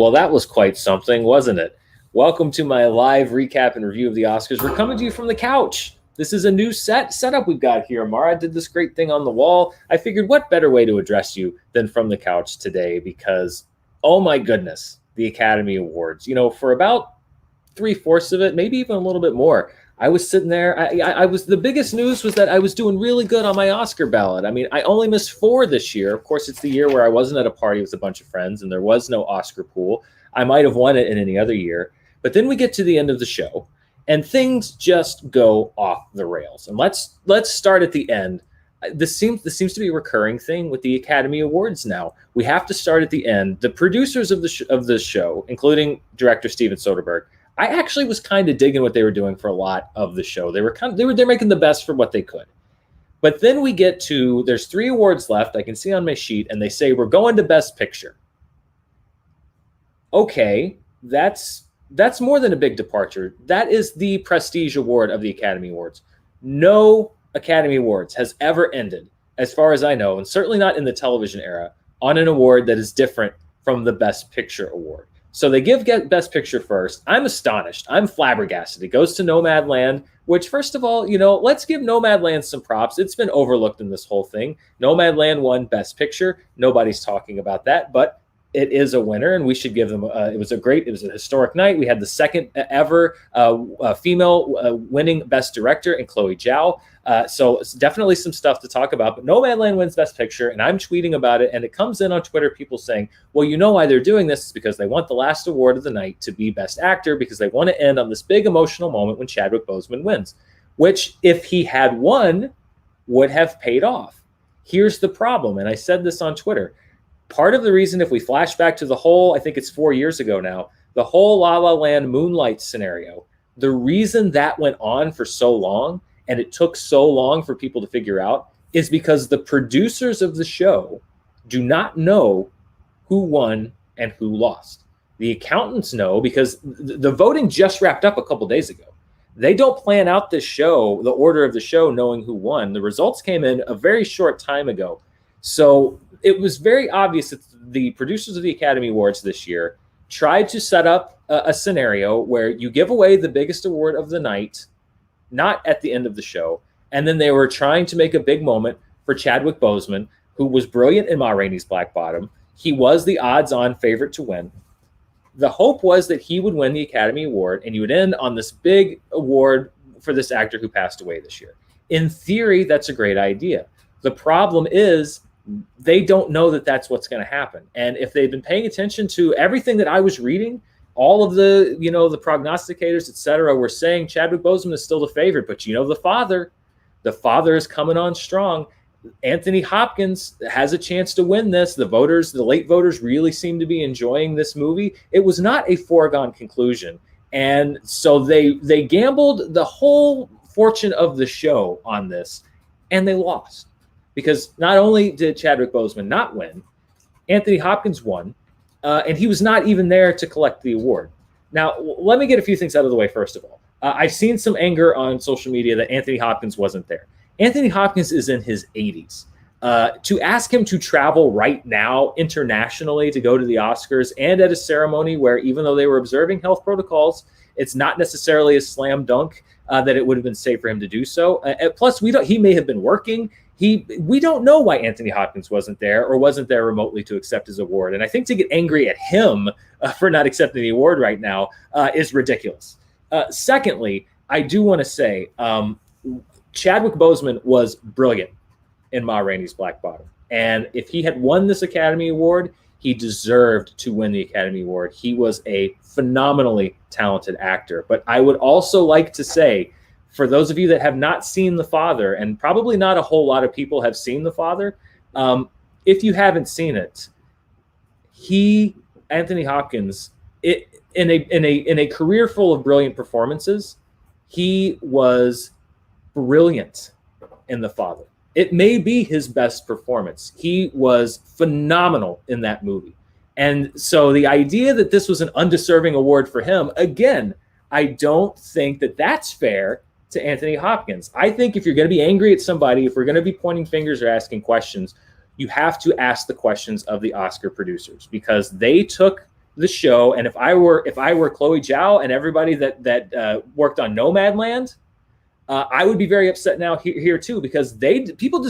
Well, that was quite something, wasn't it? Welcome to my live recap and review of the Oscars. We're coming to you from the couch. This is a new setup we've got here. Mara did this great thing on the wall. I figured what better way to address you than from the couch today because, oh my goodness, the Academy Awards. You know, for about 3/4 of it, maybe even a little bit more, I was sitting there. I was the biggest news was that I was doing really good on my Oscar ballot. I mean, I only missed 4 this year. Of course, it's the year where I wasn't at a party with a bunch of friends and there was no Oscar pool. I might have won it in any other year. But then we get to the end of the show and things just go off the rails. And let's start at the end. This seems to be a recurring thing with the Academy Awards now. We have to start at the end. The producers of the show, including director Steven Soderbergh, I actually was kind of digging what they were doing for a lot of the show. They're making the best for what they could. But then we get to there's 3 awards left. I can see on my sheet, and they say we're going to Best Picture. Okay, that's more than a big departure. That is the prestige award of the Academy Awards. No Academy Awards has ever ended, as far as I know, and certainly not in the television era, on an award that is different from the Best Picture award. So they give Best Picture first. I'm astonished. I'm flabbergasted. It goes to Nomadland, which, first of all, you know, let's give Nomadland some props. It's been overlooked in this whole thing. Nomadland won Best Picture. Nobody's talking about that, but it is a winner, and we should give them. It was a historic night. We had the second ever female winning Best Director in Chloe Zhao. So it's definitely some stuff to talk about. But Nomadland wins Best Picture, and I'm tweeting about it, and it comes in on Twitter. People saying, "Well, you know why they're doing this? It's because they want the last award of the night to be Best Actor because they want to end on this big emotional moment when Chadwick Boseman wins, which, if he had won, would have paid off." Here's the problem, and I said this on Twitter. Part of the reason, if we flash back to the whole, I think it's 4 years ago now, the whole La La Land Moonlight scenario, the reason that went on for so long and it took so long for people to figure out is because the producers of the show do not know who won and who lost. The accountants know because the voting just wrapped up a couple days ago. They don't plan out this show, the order of the show, knowing who won. The results came in a very short time ago. So it was very obvious that the producers of the Academy Awards this year tried to set up a scenario where you give away the biggest award of the night, not at the end of the show. And then they were trying to make a big moment for Chadwick Boseman, who was brilliant in Ma Rainey's Black Bottom. He was the odds-on favorite to win. The hope was that he would win the Academy Award, and you would end on this big award for this actor who passed away this year. In theory, that's a great idea. The problem is they don't know that that's what's going to happen. And if they've been paying attention to everything that I was reading, all of the, you know, the prognosticators, et cetera, were saying Chadwick Boseman is still the favorite. But, you know, the father is coming on strong. Anthony Hopkins has a chance to win this. The late voters really seem to be enjoying this movie. It was not a foregone conclusion. And so they gambled the whole fortune of the show on this, and they lost. Because not only did Chadwick Boseman not win, Anthony Hopkins won, and he was not even there to collect the award. Now, let me get a few things out of the way, first of all. I've seen some anger on social media that Anthony Hopkins wasn't there. Anthony Hopkins is in his 80s. To ask him to travel right now internationally to go to the Oscars and at a ceremony where, even though they were observing health protocols, it's not necessarily a slam dunk that it would have been safe for him to do so. Plus, he may have been working. We don't know why Anthony Hopkins wasn't there or wasn't there remotely to accept his award. And I think to get angry at him for not accepting the award right now is ridiculous. Secondly, I do want to say Chadwick Boseman was brilliant in Ma Rainey's Black Bottom. And if he had won this Academy Award, he deserved to win the Academy Award. He was a phenomenally talented actor. But I would also like to say, for those of you that have not seen The Father, and probably not a whole lot of people have seen The Father, if you haven't seen it, Anthony Hopkins, in a career full of brilliant performances, he was brilliant in The Father. It may be his best performance. He was phenomenal in that movie. And so the idea that this was an undeserving award for him, again, I don't think that that's fair to Anthony Hopkins. I think if you're going to be angry at somebody, if we're going to be pointing fingers or asking questions, you have to ask the questions of the Oscar producers, because they took the show, and if I were Chloe Zhao and everybody that worked on Nomadland, I would be very upset now here too, because people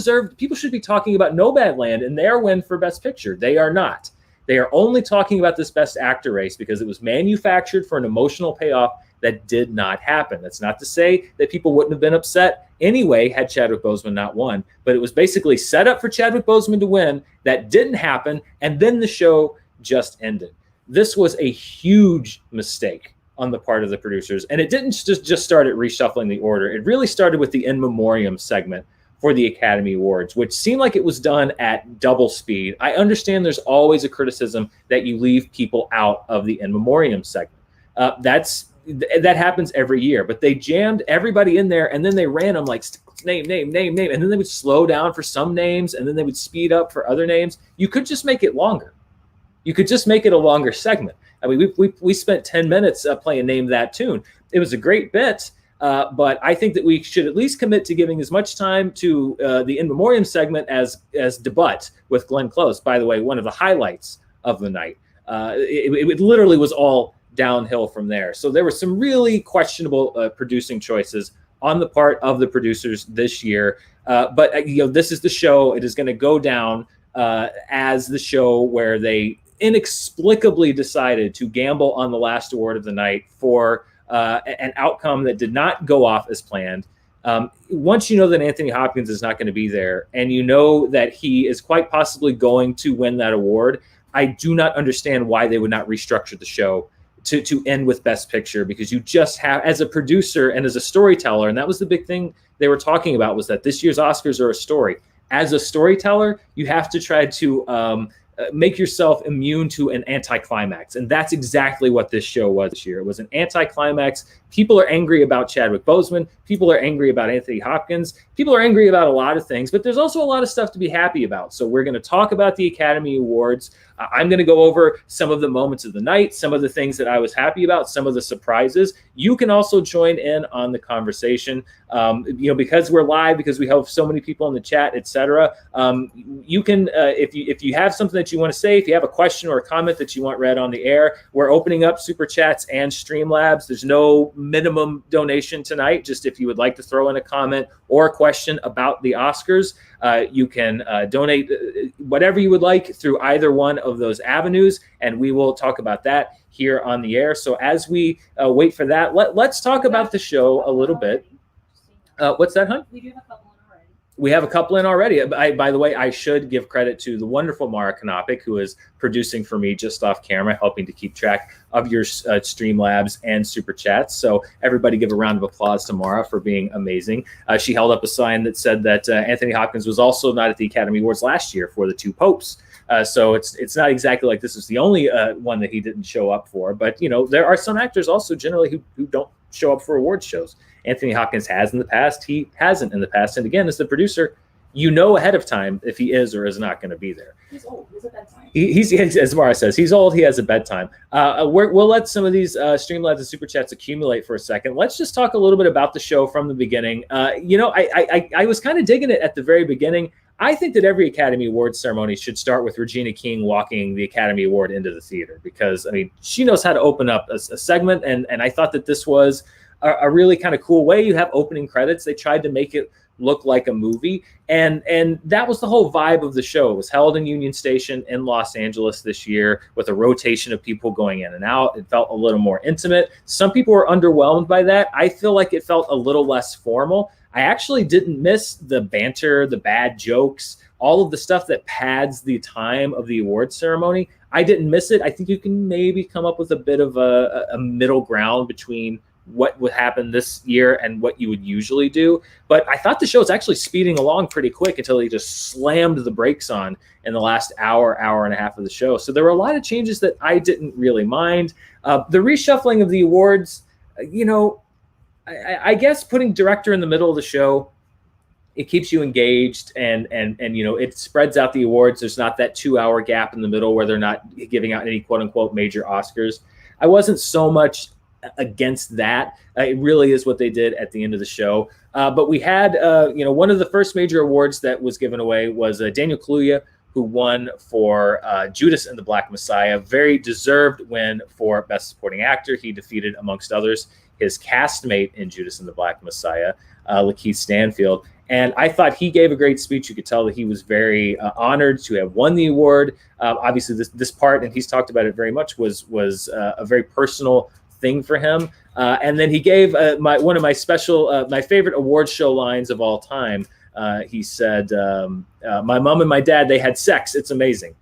should be talking about Nomadland and their win for Best Picture. They are not. They are only talking about this Best Actor race because it was manufactured for an emotional payoff that did not happen. That's not to say that people wouldn't have been upset anyway had Chadwick Boseman not won, but it was basically set up for Chadwick Boseman to win. That didn't happen, and then the show just ended. This was a huge mistake on the part of the producers, and it didn't just start at reshuffling the order. It really started with the in memoriam segment for the Academy Awards, which seemed like it was done at double speed. I understand there's always a criticism that you leave people out of the in memoriam segment. That happens every year, but they jammed everybody in there, and then they ran them like name, and then they would slow down for some names, and then they would speed up for other names. You could just make it longer. You could just make it a longer segment. I mean, we spent 10 minutes playing Name That Tune. It was a great bit, but I think that we should at least commit to giving as much time to the in memoriam segment as debut with Glenn Close. By the way, one of the highlights of the night. It literally was all downhill from there. So there were some really questionable producing choices on the part of the producers this year. But this is the show. It is going to go down as the show where they inexplicably decided to gamble on the last award of the night for an outcome that did not go off as planned. Once you know that Anthony Hopkins is not going to be there, and you know that he is quite possibly going to win that award, I do not understand why they would not restructure the show to end with Best Picture, because you just have, as a producer and as a storyteller, and that was the big thing they were talking about, was that this year's Oscars are a story. As a storyteller, you have to try to make yourself immune to an anticlimax. And that's exactly what this show was this year. It was an anticlimax. People are angry about Chadwick Boseman. People are angry about Anthony Hopkins. People are angry about a lot of things, but there's also a lot of stuff to be happy about. So we're going to talk about the Academy Awards. I'm going to go over some of the moments of the night, some of the things that I was happy about, some of the surprises. You can also join in on the conversation, because we're live, because we have so many people in the chat, etc. You can, if you have something that you want to say, if you have a question or a comment that you want read on the air, we're opening up Super Chats and Streamlabs. There's no minimum donation tonight. Just if you would like to throw in a comment or a question about the Oscars, you can donate whatever you would like through either one of those avenues, and we will talk about that here on the air. So as we wait for that, let's talk about the show a little bit. What's that, hon? We do have a couple in already. We have a couple in already. By the way, I should give credit to the wonderful Mara Kanopik, who is producing for me just off camera, helping to keep track of your Streamlabs and Super Chats. So everybody give a round of applause to Mara for being amazing. She held up a sign that said that Anthony Hopkins was also not at the Academy Awards last year for The Two Popes. So it's not exactly like this is the only one that he didn't show up for. But, there are some actors also generally who don't show up for awards shows. Anthony Hopkins has in the past. He hasn't in the past. And again, as the producer, ahead of time if he is or is not going to be there. He's old. He's a bedtime. He's as Mara says, he's old. He has a bedtime. We'll let some of these Streamlabs and Super Chats accumulate for a second. Let's just talk a little bit about the show from the beginning. I was kind of digging it at the very beginning. I think that every Academy Awards ceremony should start with Regina King walking the Academy Award into the theater, because, she knows how to open up a segment, and I thought that this was a really kind of cool way. You have opening credits. They tried to make it look like a movie, and that was the whole vibe of the show. It was held in Union Station in Los Angeles this year with a rotation of people going in and out. It felt a little more intimate. Some people were underwhelmed by that. I feel like it felt a little less formal. I actually didn't miss the banter, the bad jokes, all of the stuff that pads the time of the award ceremony. I didn't miss it. I think you can maybe come up with a bit of a middle ground between what would happen this year and what you would usually do. But I thought the show was actually speeding along pretty quick until he just slammed the brakes on in the last hour and a half of the show. So there were a lot of changes that I didn't really mind. The reshuffling of the awards, I guess putting director in the middle of the show, it keeps you engaged, and it spreads out the awards. There's not that 2-hour gap in the middle where they're not giving out any quote unquote major Oscars. I wasn't so much against that. It really is what they did at the end of the show. But we had, one of the first major awards that was given away was Daniel Kaluuya who won for Judas and the Black Messiah. Very deserved win for Best Supporting Actor. He defeated, amongst others, his castmate in Judas and the Black Messiah, Lakeith Stanfield. And I thought he gave a great speech. You could tell that he was very honored to have won the award. Obviously, this part, and he's talked about it very much, was a very personal thing for him. And then he gave one of my favorite award show lines of all time. He said, "My mom and my dad, they had sex. It's amazing."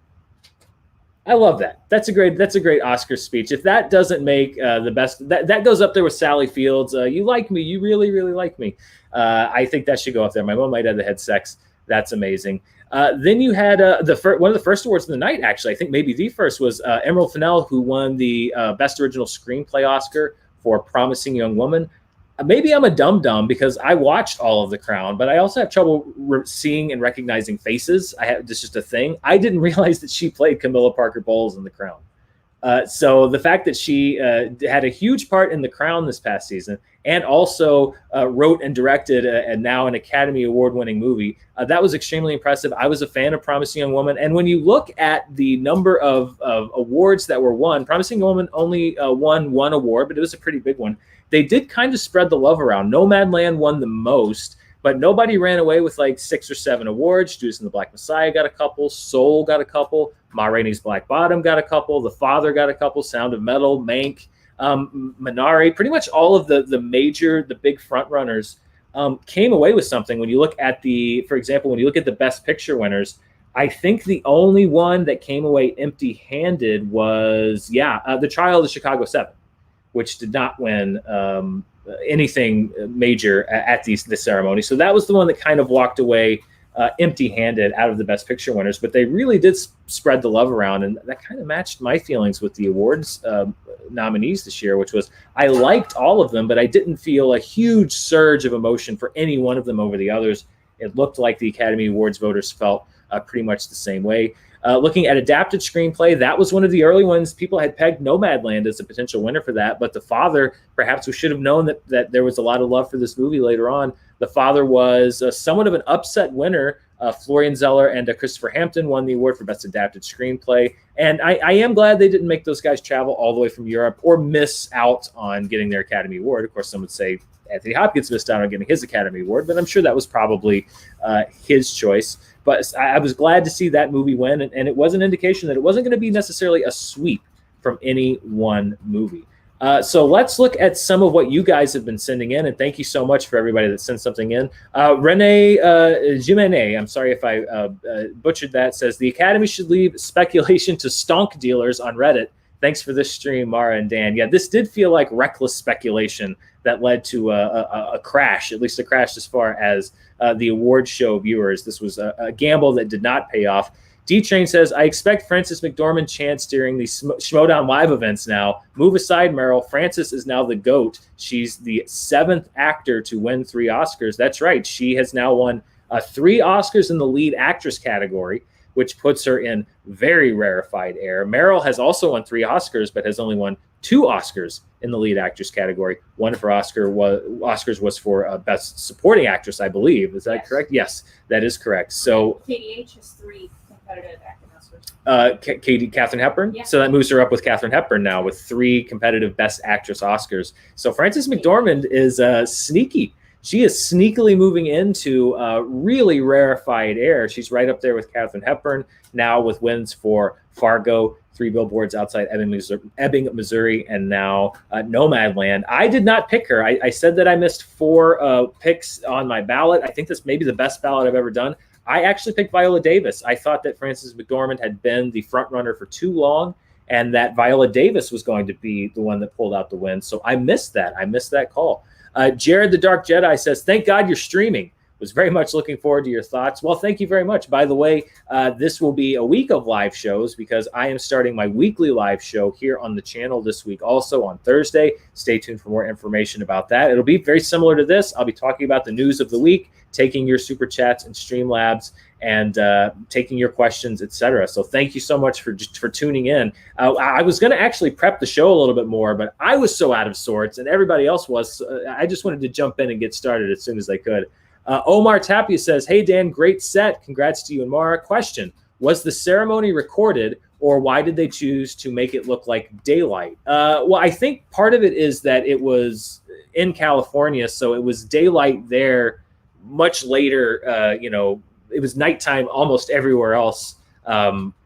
I love that. That's a great Oscar speech. If that doesn't make the best, that goes up there with Sally Fields. You like me. You really, really like me. I think that should go up there. My mom and my dad, they had sex. That's amazing. Then you had one of the first awards of the night, actually. I think maybe the first was Emerald Fennell, who won the Best Original Screenplay Oscar for Promising Young Woman. Maybe I'm a dum-dum because I watched all of The Crown, but I also have trouble seeing and recognizing faces. This is just a thing. I didn't realize that she played Camilla Parker Bowles in The Crown. So the fact that she had a huge part in The Crown this past season and also wrote and directed and now an Academy Award-winning movie, that was extremely impressive. I was a fan of Promising Young Woman. And when you look at the number of awards that were won, Promising Young Woman only won one award, but it was a pretty big one. They did kind of spread the love around. Nomadland won the most, but nobody ran away with like 6 or 7 awards. Judas and the Black Messiah got a couple. Soul got a couple. Ma Rainey's Black Bottom got a couple. The Father got a couple. Sound of Metal, Mank, Minari. Pretty much all of the big front runners came away with something. When you look at for example, when you look at the Best Picture winners, I think the only one that came away empty-handed was, The Trial of the Chicago 7. Which did not win anything major at the ceremony. So that was the one that kind of walked away empty-handed out of the Best Picture winners. But they really did spread the love around, and that kind of matched my feelings with the awards nominees this year, which was I liked all of them, but I didn't feel a huge surge of emotion for any one of them over the others. It looked like the Academy Awards voters felt pretty much the same way. Looking at adapted screenplay, that was one of the early ones. People had pegged Nomadland as a potential winner for that, but The Father, perhaps we should have known that there was a lot of love for this movie later on. The Father was somewhat of an upset winner. Florian Zeller and Christopher Hampton won the award for Best Adapted Screenplay. And I am glad they didn't make those guys travel all the way from Europe or miss out on getting their Academy Award. Of course, some would say Anthony Hopkins missed out on getting his Academy Award, but I'm sure that was probably his choice. But I was glad to see that movie win, and it was an indication that it wasn't going to be necessarily a sweep from any one movie. So let's look at some of what you guys have been sending in, and thank you so much for everybody that sent something in. Renee Jimene, I'm sorry if I butchered that, says, the Academy should leave speculation to stonk dealers on Reddit. Thanks for this stream, Mara and Dan. Yeah, this did feel like reckless speculation that led to a crash, at least a crash as far as the award show viewers. This was a gamble that did not pay off. D-Train says, I expect Frances McDormand chants during the Schmodown Live events now. Move aside, Murrell. Frances is now the GOAT. She's the 7th actor to win 3 Oscars. That's right. She has now won 3 Oscars in the lead actress category, which puts her in very rarefied air. Murrell has also won 3 Oscars, but has only won 2 Oscars in the lead actress category. One for Oscars was for Best Supporting Actress, I believe. Is that correct? Yes, that is correct. So KDH has 3 competitive acting Oscars. Katharine Hepburn. Yeah. So that moves her up with Katharine Hepburn now with 3 competitive Best Actress Oscars. So Frances McDormand is sneaky. She is sneakily moving into really rarefied air. She's right up there with Katharine Hepburn now with wins for Fargo, 3 Billboards Outside Ebbing, Missouri, and now Nomadland. I did not pick her. I said that I missed 4 picks on my ballot. I think this may be the best ballot I've ever done. I actually picked Viola Davis. I thought that Frances McDormand had been the front runner for too long, and that Viola Davis was going to be the one that pulled out the win. So I missed that. I missed that call. Jared the Dark Jedi says, thank God you're streaming. Was very much looking forward to your thoughts. Well, thank you very much. By the way, this will be a week of live shows because I am starting my weekly live show here on the channel this week, also on Thursday. Stay tuned for more information about that. It'll be very similar to this. I'll be talking about the news of the week, taking your super chats and Streamlabs, and taking your questions, etc. So thank you so much for tuning in. I was going to actually prep the show a little bit more, but I was so out of sorts, and everybody else was. I just wanted to jump in and get started as soon as I could. Omar Tapia says, hey, Dan, great set. Congrats to you and Mara. Question, Was the ceremony recorded, or why did they choose to make it look like daylight? Well, I think part of it is that it was in California, so it was daylight there much later. It was nighttime almost everywhere else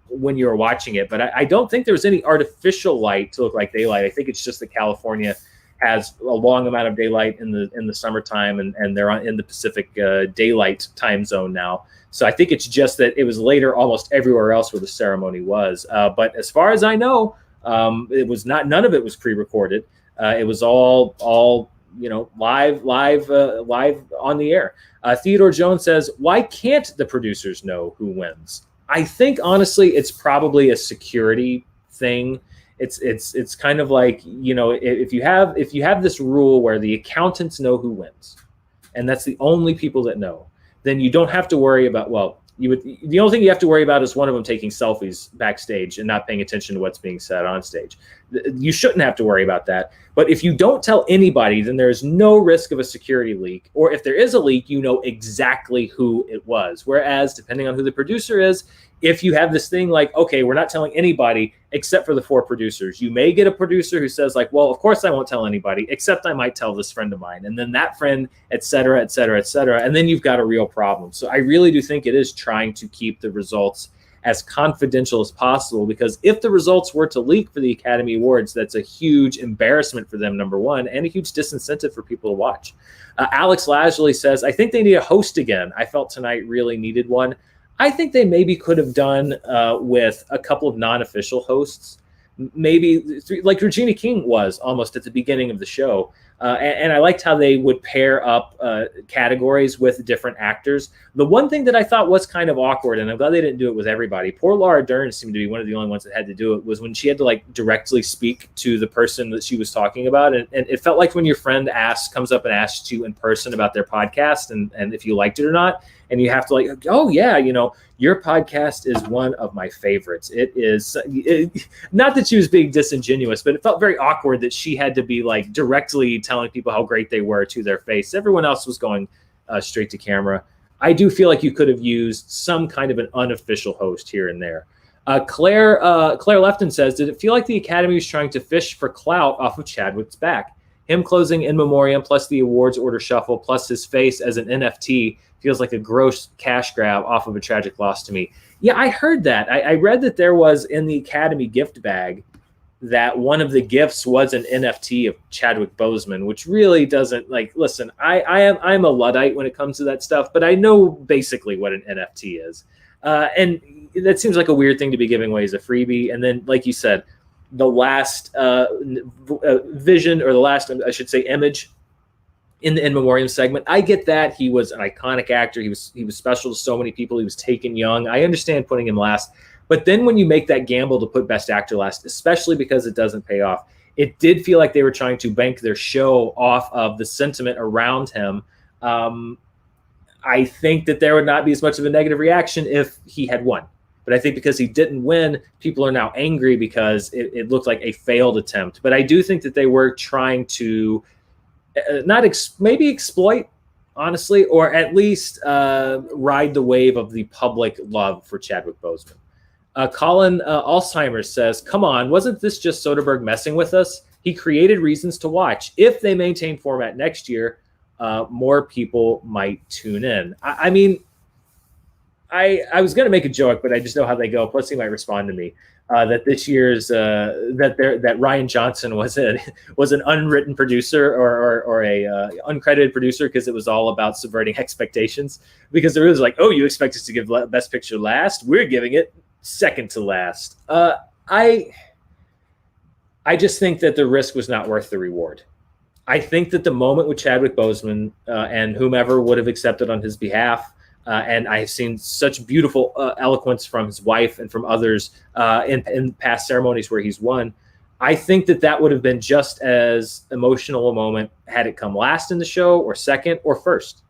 when you were watching it. But I don't think there was any artificial light to look like daylight. I think it's just that California has a long amount of daylight in the summertime, and they're in the Pacific daylight time zone now. So I think it's just that it was later almost everywhere else where the ceremony was. But as far as I know, it was not. None of it was pre-recorded. It was all live on the air. Theodore Jones says, "Why can't the producers know who wins?" I think honestly, it's probably a security thing. It's kind of like, if you have this rule where the accountants know who wins, and that's the only people that know, then you don't have to worry about, the only thing you have to worry about is one of them taking selfies backstage and not paying attention to what's being said on stage. You shouldn't have to worry about that. But if you don't tell anybody, then there's no risk of a security leak. Or if there is a leak, you know exactly who it was. Whereas, depending on who the producer is, if you have this thing like, okay, we're not telling anybody except for the 4 producers, you may get a producer who says like, well, of course I won't tell anybody, except I might tell this friend of mine. And then that friend, et cetera, et cetera, et cetera. And then you've got a real problem. So I really do think it is trying to keep the results as confidential as possible, because if the results were to leak for the Academy Awards, that's a huge embarrassment for them, number one, and a huge disincentive for people to watch. Alex Lashley says, I think they need a host again. I felt tonight really needed one. I think they maybe could have done with a couple of non-official hosts, maybe like Regina King was almost at the beginning of the show. And I liked how they would pair up categories with different actors. The one thing that I thought was kind of awkward, and I'm glad they didn't do it with everybody, poor Laura Dern seemed to be one of the only ones that had to do it, was when she had to like directly speak to the person that she was talking about. And it felt like when your friend comes up and asks you in person about their podcast and if you liked it or not, and you have to like, oh yeah, your podcast is one of my favorites. It is not that she was being disingenuous, but it felt very awkward that she had to be like directly telling people how great they were to their face. Everyone else was going straight to camera. I do feel like you could have used some kind of an unofficial host here and there. Claire Lefton says, did it feel like the Academy was trying to fish for clout off of Chadwick's back? Him closing in memoriam plus the awards order shuffle plus his face as an NFT feels like a gross cash grab off of a tragic loss to me. Yeah, I heard that. I read that there was in the Academy gift bag that one of the gifts was an NFT of Chadwick Boseman, which really doesn't listen, I'm a Luddite when it comes to that stuff, but I know basically what an NFT is. And that seems like a weird thing to be giving away as a freebie. And then, like you said, the last vision, or the last, I should say, image in the in memoriam segment. I get that he was an iconic actor. He was special to so many people. He was taken young. I understand putting him last, but then when you make that gamble to put Best Actor last, especially because it doesn't pay off, it did feel like they were trying to bank their show off of the sentiment around him. I think that there would not be as much of a negative reaction if he had won. But I think because he didn't win, people are now angry because it looked like a failed attempt. But I do think that they were trying to maybe exploit, honestly, or at least ride the wave of the public love for Chadwick Boseman. Colin Alzheimer's says, come on, wasn't this just Soderbergh messing with us? He created reasons to watch. If they maintain format next year, more people might tune in. I mean, I was going to make a joke, but I just know how they go. Plus, he might respond to me that this year's that Ryan Johnson was an unwritten producer or a uncredited producer, because it was all about subverting expectations. Because it was like, oh, you expect us to give Best Picture last? We're giving it second to last. I just think that the risk was not worth the reward. I think that the moment with Chadwick Boseman and whomever would have accepted on his behalf. And I've seen such beautiful eloquence from his wife and from others in past ceremonies where he's won. I think that would have been just as emotional a moment had it come last in the show, or second, or first.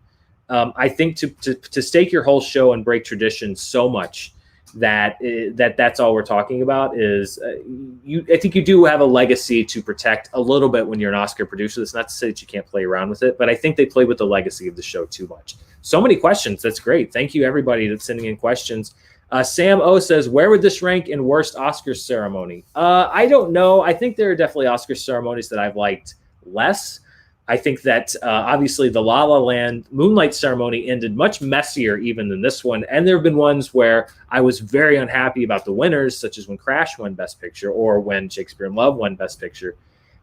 I think to stake your whole show and break tradition so much that's all we're talking about is I think you do have a legacy to protect a little bit when you're an Oscar producer. That's not to say that you can't play around with it, but I think they play with the legacy of the show too much. So many questions. That's great. Thank you, everybody that's sending in questions. Sam O says, where would this rank in worst Oscars ceremony? I don't know. I think there are definitely Oscar ceremonies that I've liked less. I think that obviously the La La Land Moonlight ceremony ended much messier even than this one. And there have been ones where I was very unhappy about the winners, such as when Crash won Best Picture or when Shakespeare in Love won Best Picture.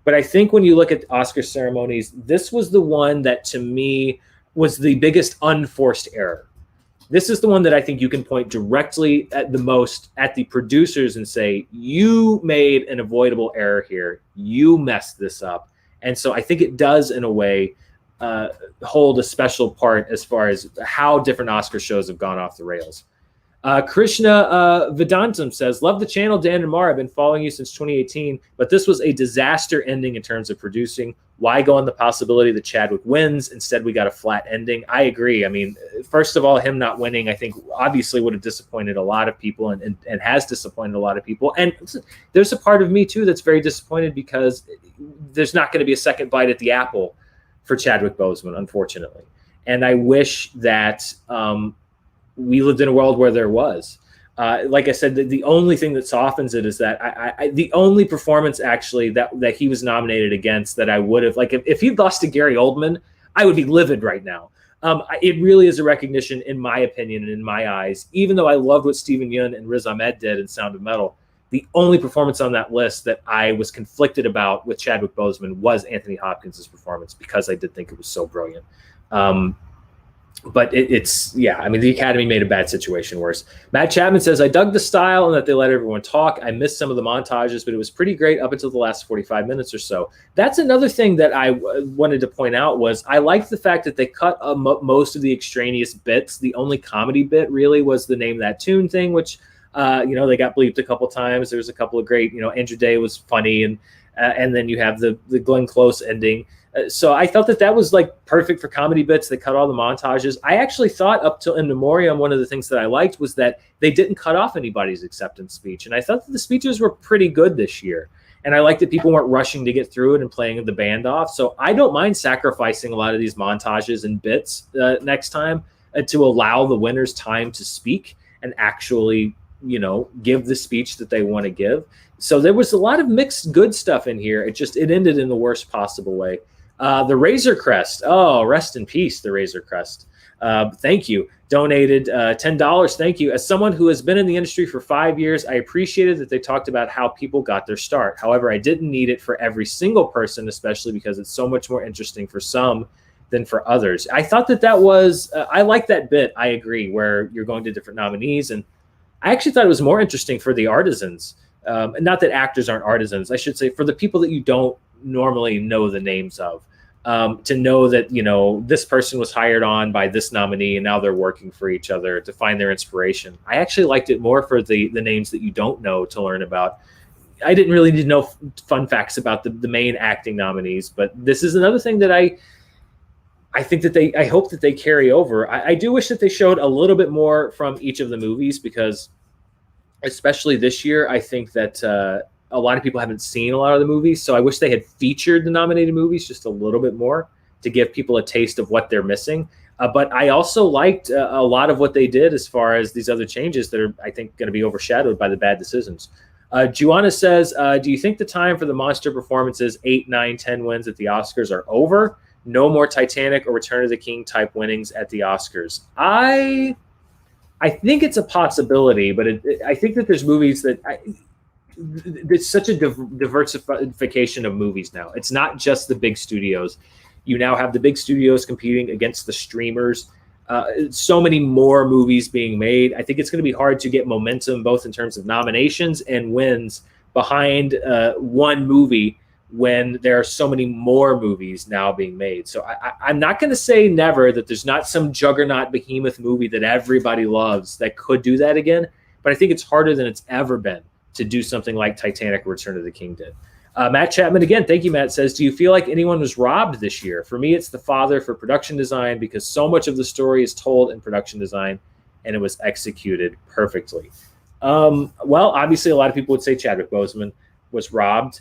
But I think when you look at Oscar ceremonies, this was the one that to me was the biggest unforced error. This is the one that I think you can point directly at the most at the producers and say, you made an avoidable error here. You messed this up. And so I think it does, in a way, hold a special part as far as how different Oscar shows have gone off the rails. Krishna Vedantam says, love the channel, Dan and Mara. I've been following you since 2018, but this was a disaster ending in terms of producing. Why go on the possibility that Chadwick wins? Instead, we got a flat ending. I agree. I mean, first of all, him not winning, I think obviously would have disappointed a lot of people and has disappointed a lot of people. And there's a part of me too that's very disappointed because there's not going to be a second bite at the apple for Chadwick Boseman, unfortunately. And I wish that we lived in a world where there was. Like I said, the only thing that softens it is that the only performance actually that he was nominated against that I would have, like if he'd lost to Gary Oldman, I would be livid right now. It really is a recognition, in my opinion and in my eyes, even though I loved what Steven Yeun and Riz Ahmed did in Sound of Metal, the only performance on that list that I was conflicted about with Chadwick Boseman was Anthony Hopkins' performance, because I did think it was so brilliant. But I mean, the Academy made a bad situation worse. Matt Chapman says, I dug the style and that they let everyone talk. I missed some of the montages, but it was pretty great up until the last 45 minutes or so. That's another thing that I wanted to point out was I liked the fact that they cut most of the extraneous bits. The only comedy bit really was the Name That Tune thing, which, they got bleeped a couple times. There was a couple of great, Andrew Day was funny. And then you have the Glenn Close ending. So I felt that was like perfect for comedy bits. They cut all the montages. I actually thought up till In Memoriam, one of the things that I liked was that they didn't cut off anybody's acceptance speech. And I thought that the speeches were pretty good this year. And I liked that people weren't rushing to get through it and playing the band off. So I don't mind sacrificing a lot of these montages and bits next time to allow the winners time to speak and actually, give the speech that they want to give. So there was a lot of mixed good stuff in here. It ended in the worst possible way. The Razor Crest. Oh, rest in peace, the Razor Crest. Thank you. Donated $10. Thank you. As someone who has been in the industry for 5 years, I appreciated that they talked about how people got their start. However, I didn't need it for every single person, especially because it's so much more interesting for some than for others. I thought that was, I like that bit. I agree, where you're going to different nominees. And I actually thought it was more interesting for the artisans. Not that actors aren't artisans. I should say for the people that you don't normally know the names of. To know that, this person was hired on by this nominee and now they're working for each other to find their inspiration. I actually liked it more for the names that you don't know to learn about. I didn't really need to know fun facts about the main acting nominees, but this is another thing that I think that I hope that they carry over. I do wish that they showed a little bit more from each of the movies, because especially this year, I think that a lot of people haven't seen a lot of the movies. So I wish they had featured the nominated movies just a little bit more to give people a taste of what they're missing. But I also liked a lot of what they did as far as these other changes that are, I think, going to be overshadowed by the bad decisions. Juana says, do you think the time for the monster performances, 8, 9, 10 wins at the Oscars are over? No more Titanic or Return of the King type winnings at the Oscars. I think it's a possibility, but I think that there's movies that there's such a diversification of movies now. It's not just the big studios. You now have the big studios competing against the streamers. So many more movies being made. I think it's going to be hard to get momentum, both in terms of nominations and wins, behind one movie when there are so many more movies now being made. So I'm not going to say never that there's not some juggernaut behemoth movie that everybody loves that could do that again, but I think it's harder than it's ever been to do something like Titanic or Return of the King did. Matt Chapman, again, thank you, Matt, says, do you feel like anyone was robbed this year? For me, it's The Father for production design, because so much of the story is told in production design and it was executed perfectly. Well, obviously, a lot of people would say Chadwick Boseman was robbed.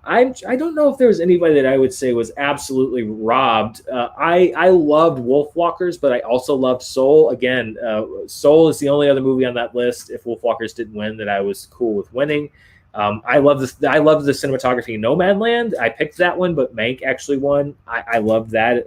I don't know if there was anybody that I would say was absolutely robbed. I loved Wolfwalkers, but I also loved Soul. Again, Soul is the only other movie on that list, if Wolfwalkers didn't win, that I was cool with winning. I love the cinematography in No Man Land. I picked that one, but Mank actually won. I love that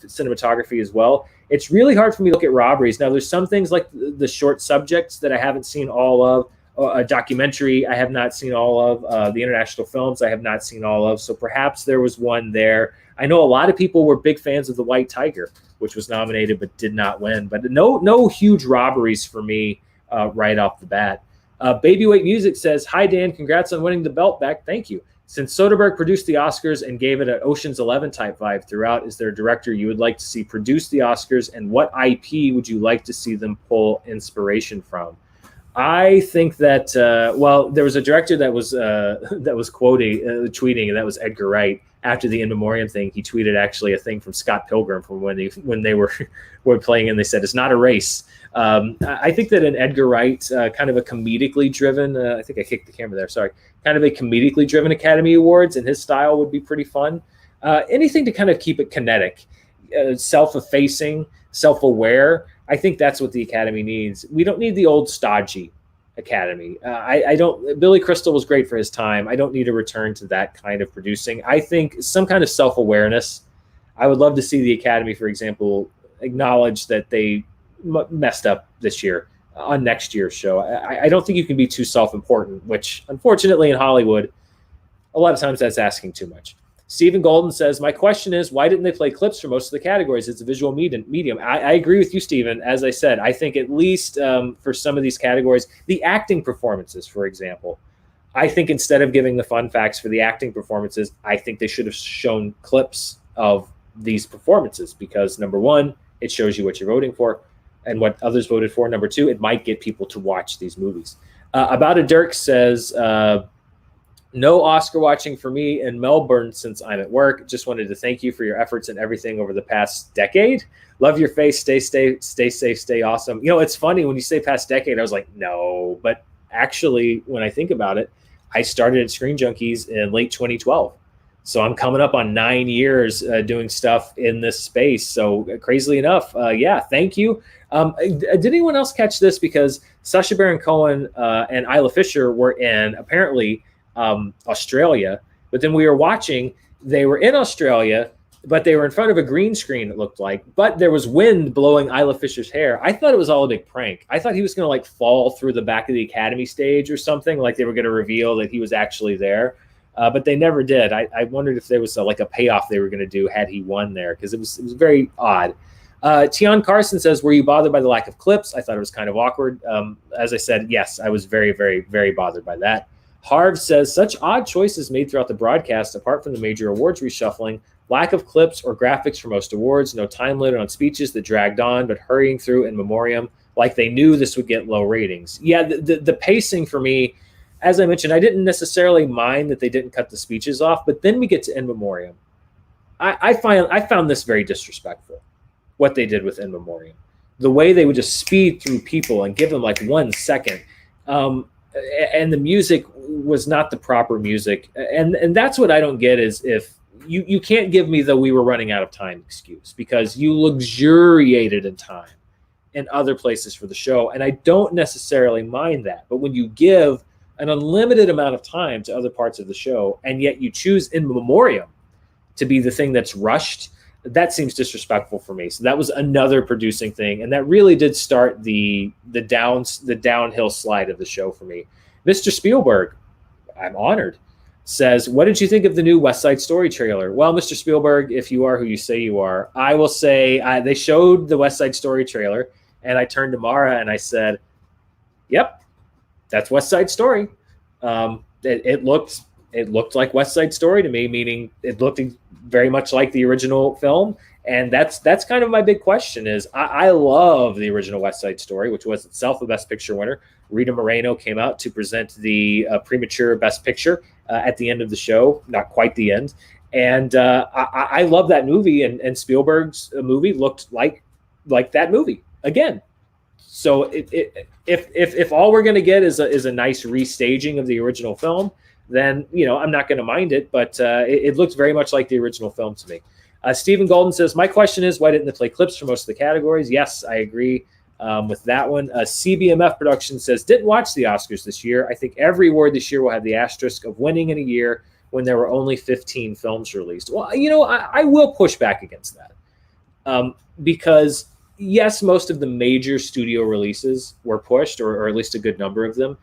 cinematography as well. It's really hard for me to look at robberies. Now, there's some things like the short subjects that I haven't seen all of. A documentary I have not seen all of. The international films I have not seen all of. So perhaps there was one there. I know a lot of people were big fans of The White Tiger, which was nominated but did not win. But no huge robberies for me right off the bat. Babyweight Music says, "Hi Dan, congrats on winning the belt back. Thank you. Since Soderbergh produced the Oscars and gave it an Ocean's 11 type vibe throughout, is there a director you would like to see produce the Oscars, and what IP would you like to see them pull inspiration from?" I think that there was a director that was tweeting, and that was Edgar Wright. After the In Memoriam thing, he tweeted actually a thing from Scott Pilgrim from when they were playing, and they said it's not a race. I think that an Edgar Wright, kind of a comedically driven, I think I kicked the camera there. Sorry, kind of a comedically driven Academy Awards in his style would be pretty fun. Anything to kind of keep it kinetic, self-effacing, self-aware. I think that's what the Academy needs. We don't need the old stodgy Academy. I don't. Billy Crystal was great for his time. I don't need to return to that kind of producing. I think some kind of self-awareness. I would love to see the Academy, for example, acknowledge that they messed up this year on next year's show. I don't think you can be too self-important, which unfortunately in Hollywood, a lot of times that's asking too much. Stephen Golden says, "My question is, why didn't they play clips for most of the categories? It's a visual medium." I agree with you, Stephen. As I said, I think at least for some of these categories, the acting performances, for example, I think instead of giving the fun facts for the acting performances, I think they should have shown clips of these performances because, number one, it shows you what you're voting for and what others voted for. Number two, it might get people to watch these movies. About a Dirk says, "No Oscar watching for me in Melbourne since I'm at work. Just wanted to thank you for your efforts and everything over the past decade. Love your face. Stay safe. Stay awesome." You know, it's funny when you say past decade, I was like, no. But actually, when I think about it, I started at Screen Junkies in late 2012. So I'm coming up on 9 years doing stuff in this space. So crazily enough, yeah, thank you. Did anyone else catch this? Because Sacha Baron Cohen and Isla Fisher were in, apparently, Australia, but then we were watching, they were in Australia, but they were in front of a green screen, it looked like, but there was wind blowing Isla Fisher's hair. I thought it was all a big prank. I thought he was going to like fall through the back of the Academy stage or something, like they were going to reveal that he was actually there, but they never did. I wondered if there was like a payoff they were going to do had he won there, because it was very odd. Tian Carson says, "Were you bothered by the lack of clips?" I thought it was kind of awkward. As I said, yes, I was very, very, very bothered by that. Harv says, "Such odd choices made throughout the broadcast, apart from the major awards reshuffling, lack of clips or graphics for most awards, no time limit on speeches that dragged on, but hurrying through In Memoriam like they knew this would get low ratings." Yeah, the pacing for me, as I mentioned, I didn't necessarily mind that they didn't cut the speeches off, but then we get to In Memoriam. I found this very disrespectful, what they did with In Memoriam. The way they would just speed through people and give them like 1 second. And the music was not the proper music. And that's what I don't get is if you can't give me the "we were running out of time" excuse, because you luxuriated in time in other places for the show. And I don't necessarily mind that. But when you give an unlimited amount of time to other parts of the show, and yet you choose In Memoriam to be the thing that's rushed, that seems disrespectful for me. So that was another producing thing, and that really did start the downhill slide of the show for me. Mr. Spielberg, I'm honored, says, "What did you think of the new West Side Story trailer?" Well, Mr. Spielberg, if you are who you say you are, I will say they showed the West Side Story trailer, and I turned to Mara and I said, "Yep, that's West Side Story." It looked like West Side Story to me, meaning it looked very much like the original film. And that's kind of my big question is I love the original West Side Story, which was itself a Best Picture winner. Rita Moreno came out to present the premature Best Picture at the end of the show, not quite the end. And I love that movie, and Spielberg's movie looked like that movie again. So if all we're going to get is a nice restaging of the original film, then I'm not going to mind it. But it looked very much like the original film to me. Stephen Golden says, my question is, why didn't they play clips for most of the categories? Yes, I agree with that one. CBMF Production says, didn't watch the Oscars this year. I think every award this year will have the asterisk of winning in a year when there were only 15 films released. Well, I will push back against that because, yes, most of the major studio releases were pushed, or at least a good number of them.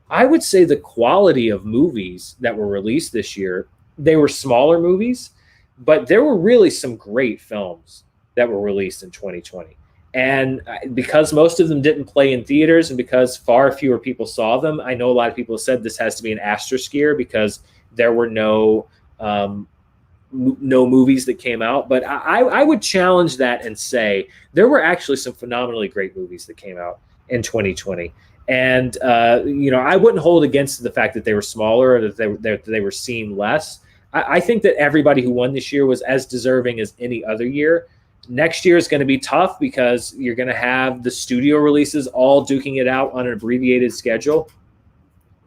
I would say the quality of movies that were released this year, they were smaller movies, but there were really some great films that were released in 2020. And because most of them didn't play in theaters and because far fewer people saw them, I know a lot of people have said this has to be an asterisk year because there were no movies that came out. But I would challenge that and say there were actually some phenomenally great movies that came out in 2020. And, I wouldn't hold against the fact that they were smaller or that they were seen less. I think that everybody who won this year was as deserving as any other year. Next year is going to be tough because you're going to have the studio releases all duking it out on an abbreviated schedule.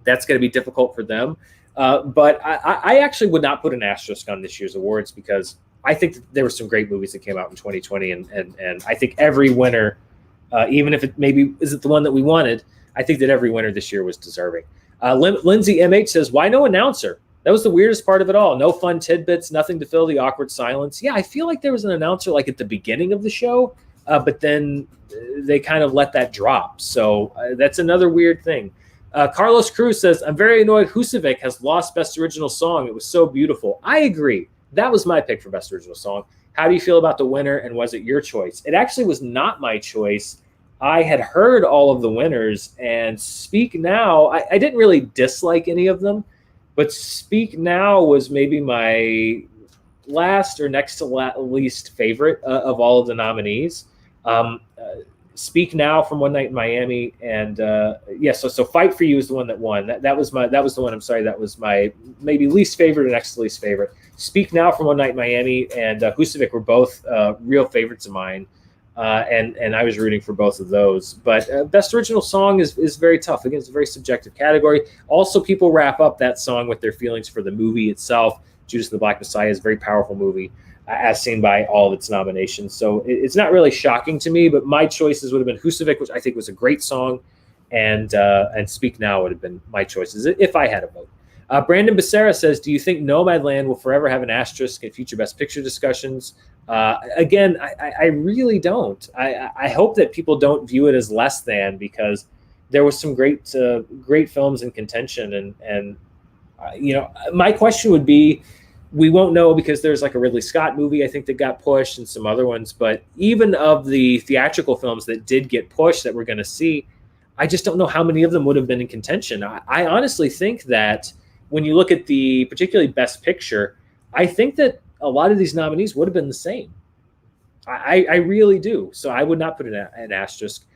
That's going to be difficult for them. But I actually would not put an asterisk on this year's awards because I think that there were some great movies that came out in 2020. And I think every winner, even if it maybe isn't the one that we wanted, I think that every winner this year was deserving. Lindsay MH says, why no announcer? That was the weirdest part of it all. No fun tidbits, nothing to fill the awkward silence. Yeah, I feel like there was an announcer like at the beginning of the show, but then they kind of let that drop. So that's another weird thing. Carlos Cruz says, I'm very annoyed Husavik has lost Best Original Song. It was so beautiful. I agree. That was my pick for Best Original Song. How do you feel about the winner, and was it your choice? It actually was not my choice. I had heard all of the winners, and Speak Now, I didn't really dislike any of them. But Speak Now was maybe my last or next to least favorite of all of the nominees. Speak Now from One Night in Miami, and so Fight for You is the one that won. That was the one. I'm sorry, that was my maybe least favorite or next to least favorite. Speak Now from One Night in Miami and Husavik were both real favorites of mine. And I was rooting for both of those. But Best Original Song is very tough. Again, it's a very subjective category. Also, people wrap up that song with their feelings for the movie itself. Judas and the Black Messiah is a very powerful movie, as seen by all of its nominations. So it's not really shocking to me, but my choices would have been Husavik, which I think was a great song, and Speak Now would have been my choices if I had a vote. Brandon Becerra says, do you think Nomadland will forever have an asterisk in future Best Picture discussions? Again, I really don't. I hope that people don't view it as less than, because there was some great films in contention. And my question would be, we won't know because there's like a Ridley Scott movie, I think, that got pushed and some other ones. But even of the theatrical films that did get pushed that we're going to see, I just don't know how many of them would have been in contention. I honestly think that when you look at the particularly Best Picture, I think that a lot of these nominees would have been the same. I really do. So I would not put an asterisk.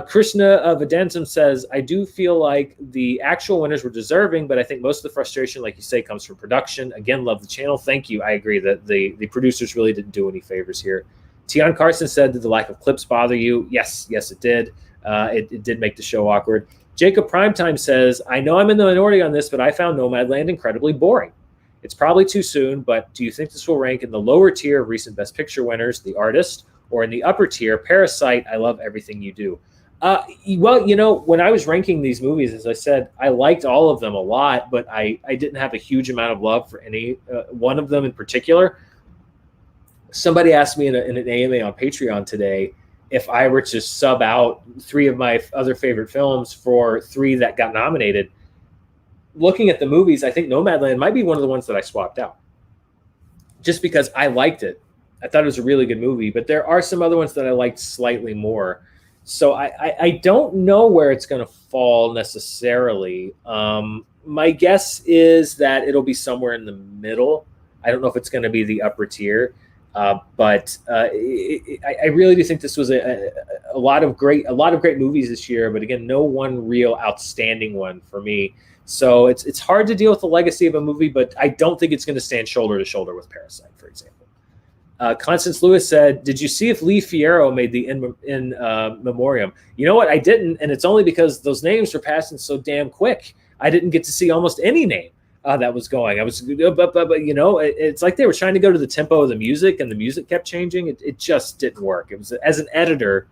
Krishna Vedantam says, I do feel like the actual winners were deserving, but I think most of the frustration, like you say, comes from production. Again, love the channel. Thank you. I agree that the producers really didn't do any favors here. Tian Carson said, did the lack of clips bother you? Yes, it did. It did make the show awkward. Jacob Primetime says, I know I'm in the minority on this, but I found Nomadland incredibly boring. It's probably too soon, but do you think this will rank in the lower tier of recent Best Picture winners, The Artist, or in the upper tier, Parasite, I Love Everything You Do? Well, when I was ranking these movies, as I said, I liked all of them a lot, but I didn't have a huge amount of love for any one of them in particular. Somebody asked me in an AMA on Patreon today if I were to sub out 3 of my other favorite films for 3 that got nominated. Looking at the movies, I think Nomadland might be one of the ones that I swapped out just because I liked it. I thought it was a really good movie, but there are some other ones that I liked slightly more. So I don't know where it's going to fall necessarily. My guess is that it'll be somewhere in the middle. I don't know if it's going to be the upper tier, but I really do think this was a lot of great movies this year. But again, no one real outstanding one for me. So it's hard to deal with the legacy of a movie, but I don't think it's going to stand shoulder to shoulder with Parasite, for example. Constance Lewis said, did you see if Lee Fierro made the in memoriam? You know what? I didn't, and it's only because those names were passing so damn quick. I didn't get to see almost any name that was going. I was, it's like they were trying to go to the tempo of the music, and the music kept changing. It just didn't work. It was, as an editor,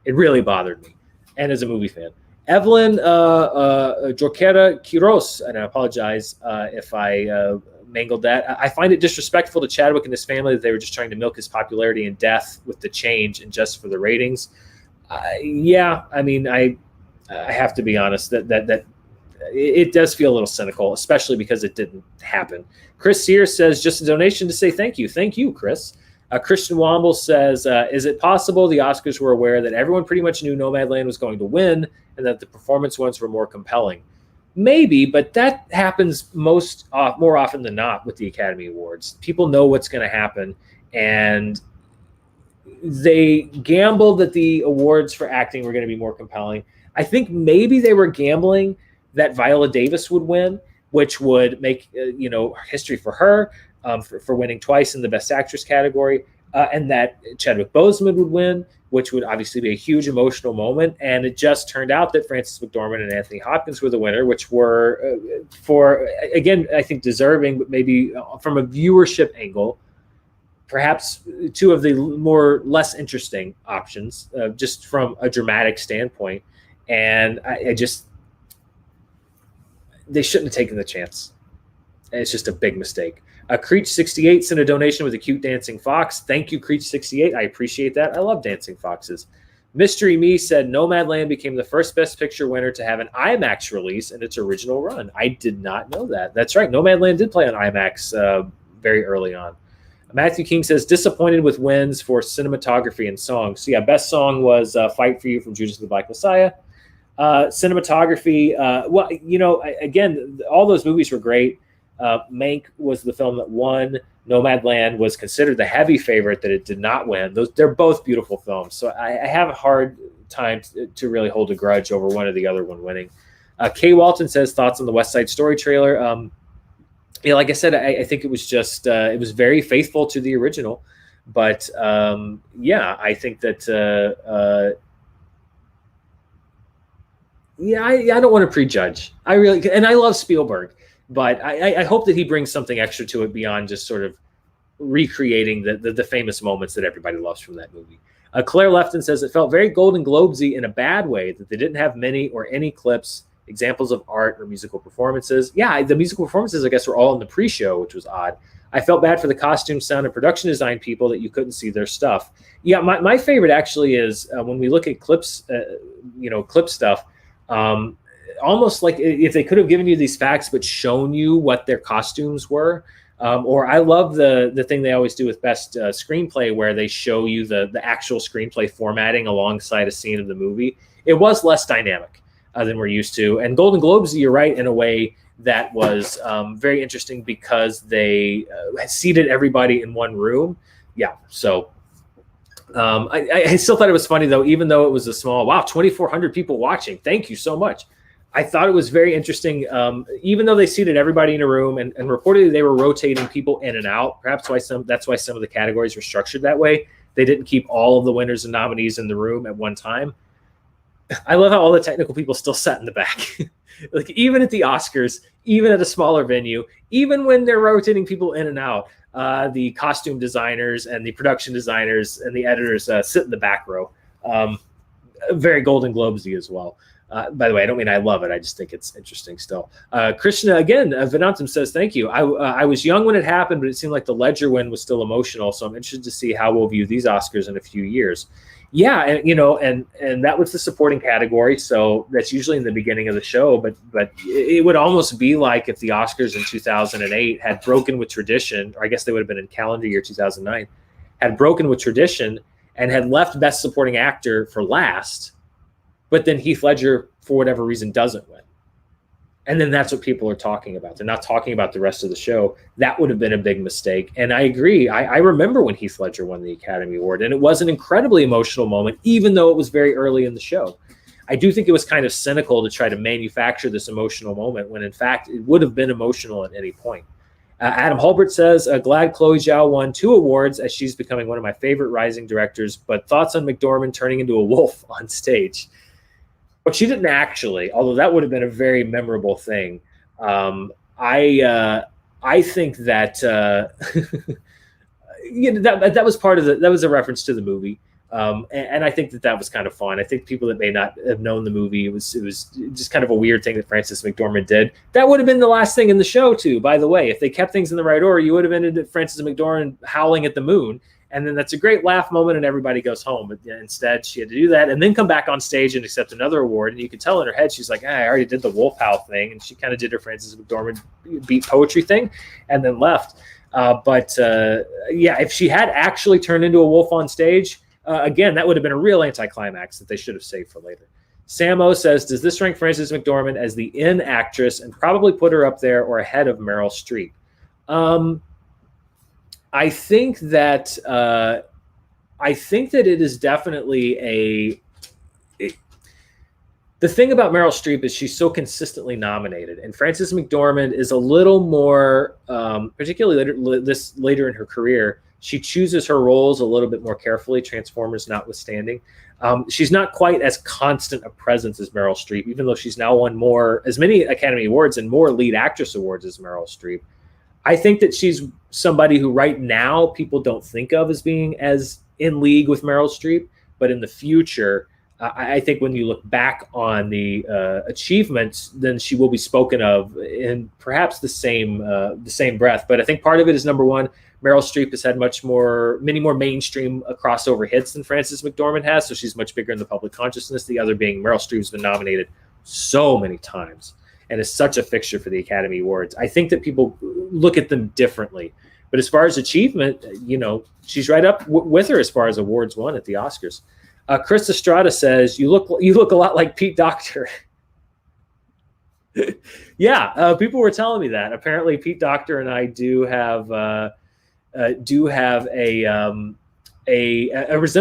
it really bothered me, and as a movie fan. Evelyn Jorquera Quiros, and I apologize if I mangled that. I find it disrespectful to Chadwick and his family that they were just trying to milk his popularity and death with the change and just for the ratings. Yeah, I mean, I have to be honest that it does feel a little cynical, especially because it didn't happen. Chris Sears says, just a donation to say thank you. Thank you, Chris. Christian Womble says, is it possible the Oscars were aware that everyone pretty much knew Nomadland was going to win and that the performance ones were more compelling? Maybe, but that happens more often than not with the Academy Awards. People know what's going to happen, and they gambled that the awards for acting were going to be more compelling. I think maybe they were gambling that Viola Davis would win, which would make history for her, for winning twice in the Best Actress category, and that Chadwick Boseman would win, which would obviously be a huge emotional moment. And it just turned out that Frances McDormand and Anthony Hopkins were the winner, which were, for, again, I think deserving, but maybe from a viewership angle, perhaps two of the less interesting options, just from a dramatic standpoint. And they shouldn't have taken the chance. It's just a big mistake. Creech68 sent a donation with a cute dancing fox. Thank you, Creech68. I appreciate that. I love dancing foxes. Mystery Me said Nomadland became the first Best Picture winner to have an IMAX release in its original run. I did not know that. That's right. Nomadland did play on IMAX very early on. Matthew King says, disappointed with wins for cinematography and songs. So yeah, best song was Fight For You from Judas and the Black Messiah. Cinematography, again, all those movies were great. Mank was the film that won. Nomadland was considered the heavy favorite that it did not win. They're both beautiful films. So I have a hard time to really hold a grudge over one or the other one winning. Kay Walton says, thoughts on the West Side Story trailer. Like I said, I think it was just, it was very faithful to the original. But I think that, I don't want to prejudge. I love Spielberg. But I hope that he brings something extra to it beyond just sort of recreating the famous moments that everybody loves from that movie. Claire Lefton says, it felt very Golden Globesy in a bad way that they didn't have many or any clips, examples of art or musical performances. Yeah, the musical performances, I guess, were all in the pre-show, which was odd. I felt bad for the costume, sound, and production design people that you couldn't see their stuff. Yeah, my favorite actually is when we look at clips, clip stuff, almost like if they could have given you these facts but shown you what their costumes were. Or I love the thing they always do with Best Screenplay, where they show you the actual screenplay formatting alongside a scene of the movie. It was less dynamic than we're used to. And Golden Globes, you're right, in a way that was very interesting because they seated everybody in one room. Yeah, so I still thought it was funny, though, even though it was a small, 2,400 people watching. Thank you so much. I thought it was very interesting, even though they seated everybody in a room and reportedly they were rotating people in and out. Perhaps that's why some of the categories were structured that way. They didn't keep all of the winners and nominees in the room at one time. I love how all the technical people still sat in the back. Like even at the Oscars, even at a smaller venue, even when they're rotating people in and out, the costume designers and the production designers and the editors sit in the back row. Very Golden Globesy as well. By the way, I don't mean I love it. I just think it's interesting still. Krishna, again, Venantam says, thank you. I was young when it happened, but it seemed like the Ledger win was still emotional. So I'm interested to see how we'll view these Oscars in a few years. Yeah, and that was the supporting category. So that's usually in the beginning of the show. But it would almost be like if the Oscars in 2008 had broken with tradition, or I guess they would have been in calendar year 2009, had broken with tradition and had left Best Supporting Actor for last. But then Heath Ledger, for whatever reason, doesn't win. And then that's what people are talking about. They're not talking about the rest of the show. That would have been a big mistake. And I agree. I remember when Heath Ledger won the Academy Award, and it was an incredibly emotional moment, even though it was very early in the show. I do think it was kind of cynical to try to manufacture this emotional moment when, in fact, it would have been emotional at any point. Adam Hulbert says, glad Chloe Zhao won 2 awards as she's becoming one of my favorite rising directors, but thoughts on McDormand turning into a wolf on stage? But she didn't actually, although that would have been a very memorable thing. I think that that was part of that was a reference to the movie. And I think that was kind of fun. I think people that may not have known the movie, it was just kind of a weird thing that Frances McDormand did. That would have been the last thing in the show too, by the way. If they kept things in the right order, you would have ended with Frances McDormand howling at the moon. And then that's a great laugh moment and everybody goes home. But instead she had to do that and then come back on stage and accept another award. And you could tell in her head, she's like, I already did the wolf howl thing. And she kind of did her Frances McDormand beat poetry thing and then left. If she had actually turned into a wolf on stage, again, that would have been a real anticlimax that they should have saved for later. Samo says, does this rank Frances McDormand as the in actress and probably put her up there or ahead of Meryl Streep? I think that it is definitely the thing about Meryl Streep is she's so consistently nominated, and Frances McDormand is a little more, particularly later in her career, she chooses her roles a little bit more carefully, Transformers notwithstanding. She's not quite as constant a presence as Meryl Streep, even though she's now won as many Academy Awards and more lead actress awards as Meryl Streep. I think that she's somebody who right now people don't think of as being as in league with Meryl Streep, but in the future, I think when you look back on the achievements, then she will be spoken of in perhaps the same breath. But I think part of it is, number one, Meryl Streep has had many more mainstream crossover hits than Frances McDormand has, so she's much bigger in the public consciousness. The other being Meryl Streep's been nominated so many times and is such a fixture for the Academy Awards. I think that people look at them differently. But as far as achievement, she's right up with her as far as awards won at the Oscars. Chris Estrada says, you look a lot like Pete Docter. Yeah, people were telling me that. Apparently, Pete Docter and I do have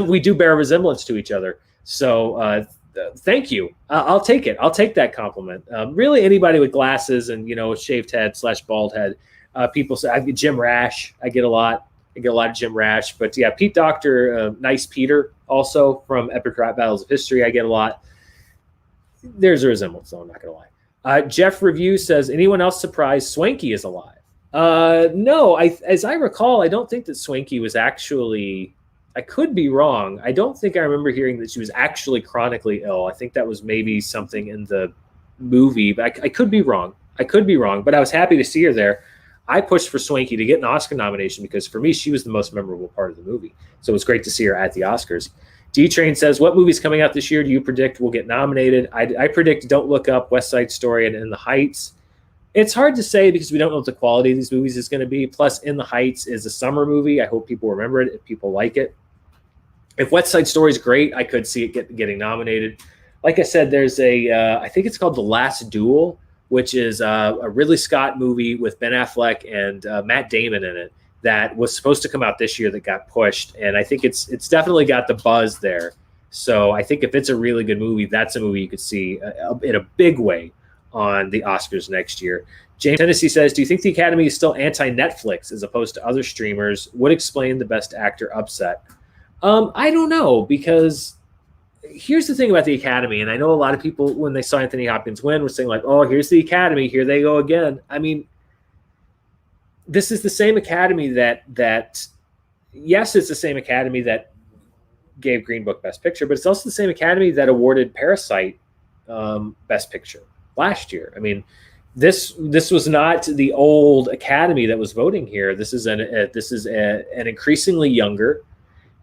we do bear a resemblance to each other. So thank you. I'll take it. I'll take that compliment. Really, anybody with glasses and a shaved head / bald head, people say I get Jim Rash. I get a lot of Jim Rash. But yeah, Pete Docter, Nice Peter, also from Epic Rap Battles of History. I get a lot. There's a resemblance, though. I'm not gonna lie. Jeff Review says, anyone else surprised Swanky is alive? No, as I recall, I don't think that Swanky was actually. I could be wrong. I don't think I remember hearing that she was actually chronically ill. I think that was maybe something in the movie, but I could be wrong. But I was happy to see her there. I pushed for Swanky to get an Oscar nomination because for me, she was the most memorable part of the movie. So it was great to see her at the Oscars. D-Train says, what movies coming out this year do you predict will get nominated? I predict Don't Look Up, West Side Story, and In the Heights. It's hard to say because we don't know what the quality of these movies is going to be. Plus, In the Heights is a summer movie. I hope people remember it if people like it. If West Side Story is great, I could see it getting nominated. Like I said, there's I think it's called The Last Duel, which is a Ridley Scott movie with Ben Affleck and Matt Damon in it that was supposed to come out this year that got pushed. And I think it's definitely got the buzz there. So I think if it's a really good movie, that's a movie you could see in a big way on the Oscars next year. James Tennessee says, do you think the Academy is still anti-Netflix as opposed to other streamers? Would explain the Best Actor upset. I don't know, because here's the thing about the Academy, and I know a lot of people, when they saw Anthony Hopkins win, were saying like, oh, here's the Academy, here they go again. I mean, this is the same Academy that yes, it's the same Academy that gave Green Book Best Picture, but it's also the same Academy that awarded Parasite Best Picture last year. I mean, this was not the old Academy that was voting here. This is an increasingly younger,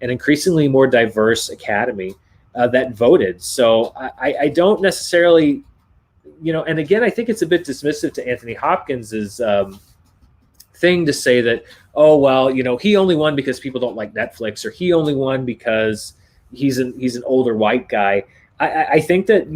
an increasingly more diverse Academy that voted. So I don't necessarily, and again, I think it's a bit dismissive to Anthony Hopkins's thing to say that, oh, well, he only won because people don't like Netflix, or he only won because he's an older white guy. I think that,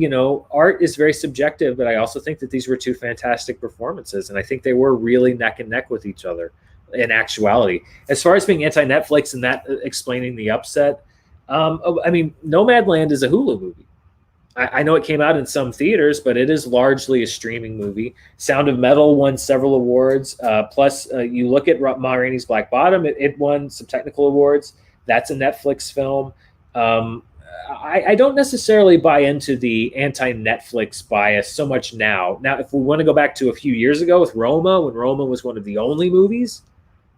art is very subjective, but I also think that these were two fantastic performances. And I think they were really neck and neck with each other in actuality. As far as being anti-Netflix and that explaining the upset, I mean, Nomadland is a Hulu movie. I know it came out in some theaters, but it is largely a streaming movie. Sound of Metal won several awards. Plus, you look at Ma Rainey's Black Bottom, it won some technical awards. That's a Netflix film. I don't necessarily buy into the anti-Netflix bias so much now. Now, if we want to go back to a few years ago with Roma, when Roma was one of the only movies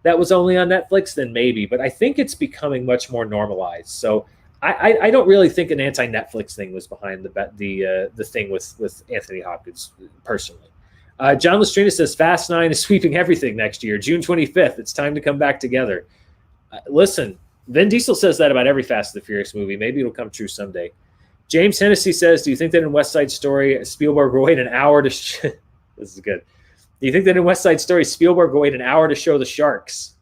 that was only on Netflix, then maybe. But I think it's becoming much more normalized. So I don't really think an anti-Netflix thing was behind the thing with Anthony Hopkins personally. John Lestrina says Fast 9 is sweeping everything next year, June 25th. It's time to come back together. Listen. Vin Diesel says that about every Fast and the Furious movie. Maybe it'll come true someday. James Hennessy says, do you think that in West Side Story, Spielberg will wait an hour to... this is good. Do you think that in West Side Story, Spielberg will wait an hour to show the sharks?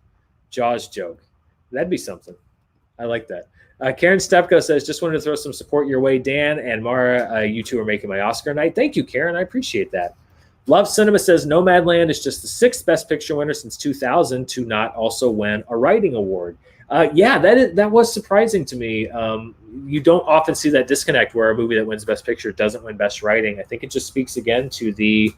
Jaws joke. That'd be something. I like that. Karen Stepko says, just wanted to throw some support your way, Dan and Mara. You two are making my Oscar night. Thank you, Karen. I appreciate that. Love Cinema says, Nomadland is just the 6th Best Picture winner since 2000 to not also win a writing award. That was surprising to me. You don't often see that disconnect where a movie that wins Best Picture doesn't win Best Writing. I think it just speaks again to the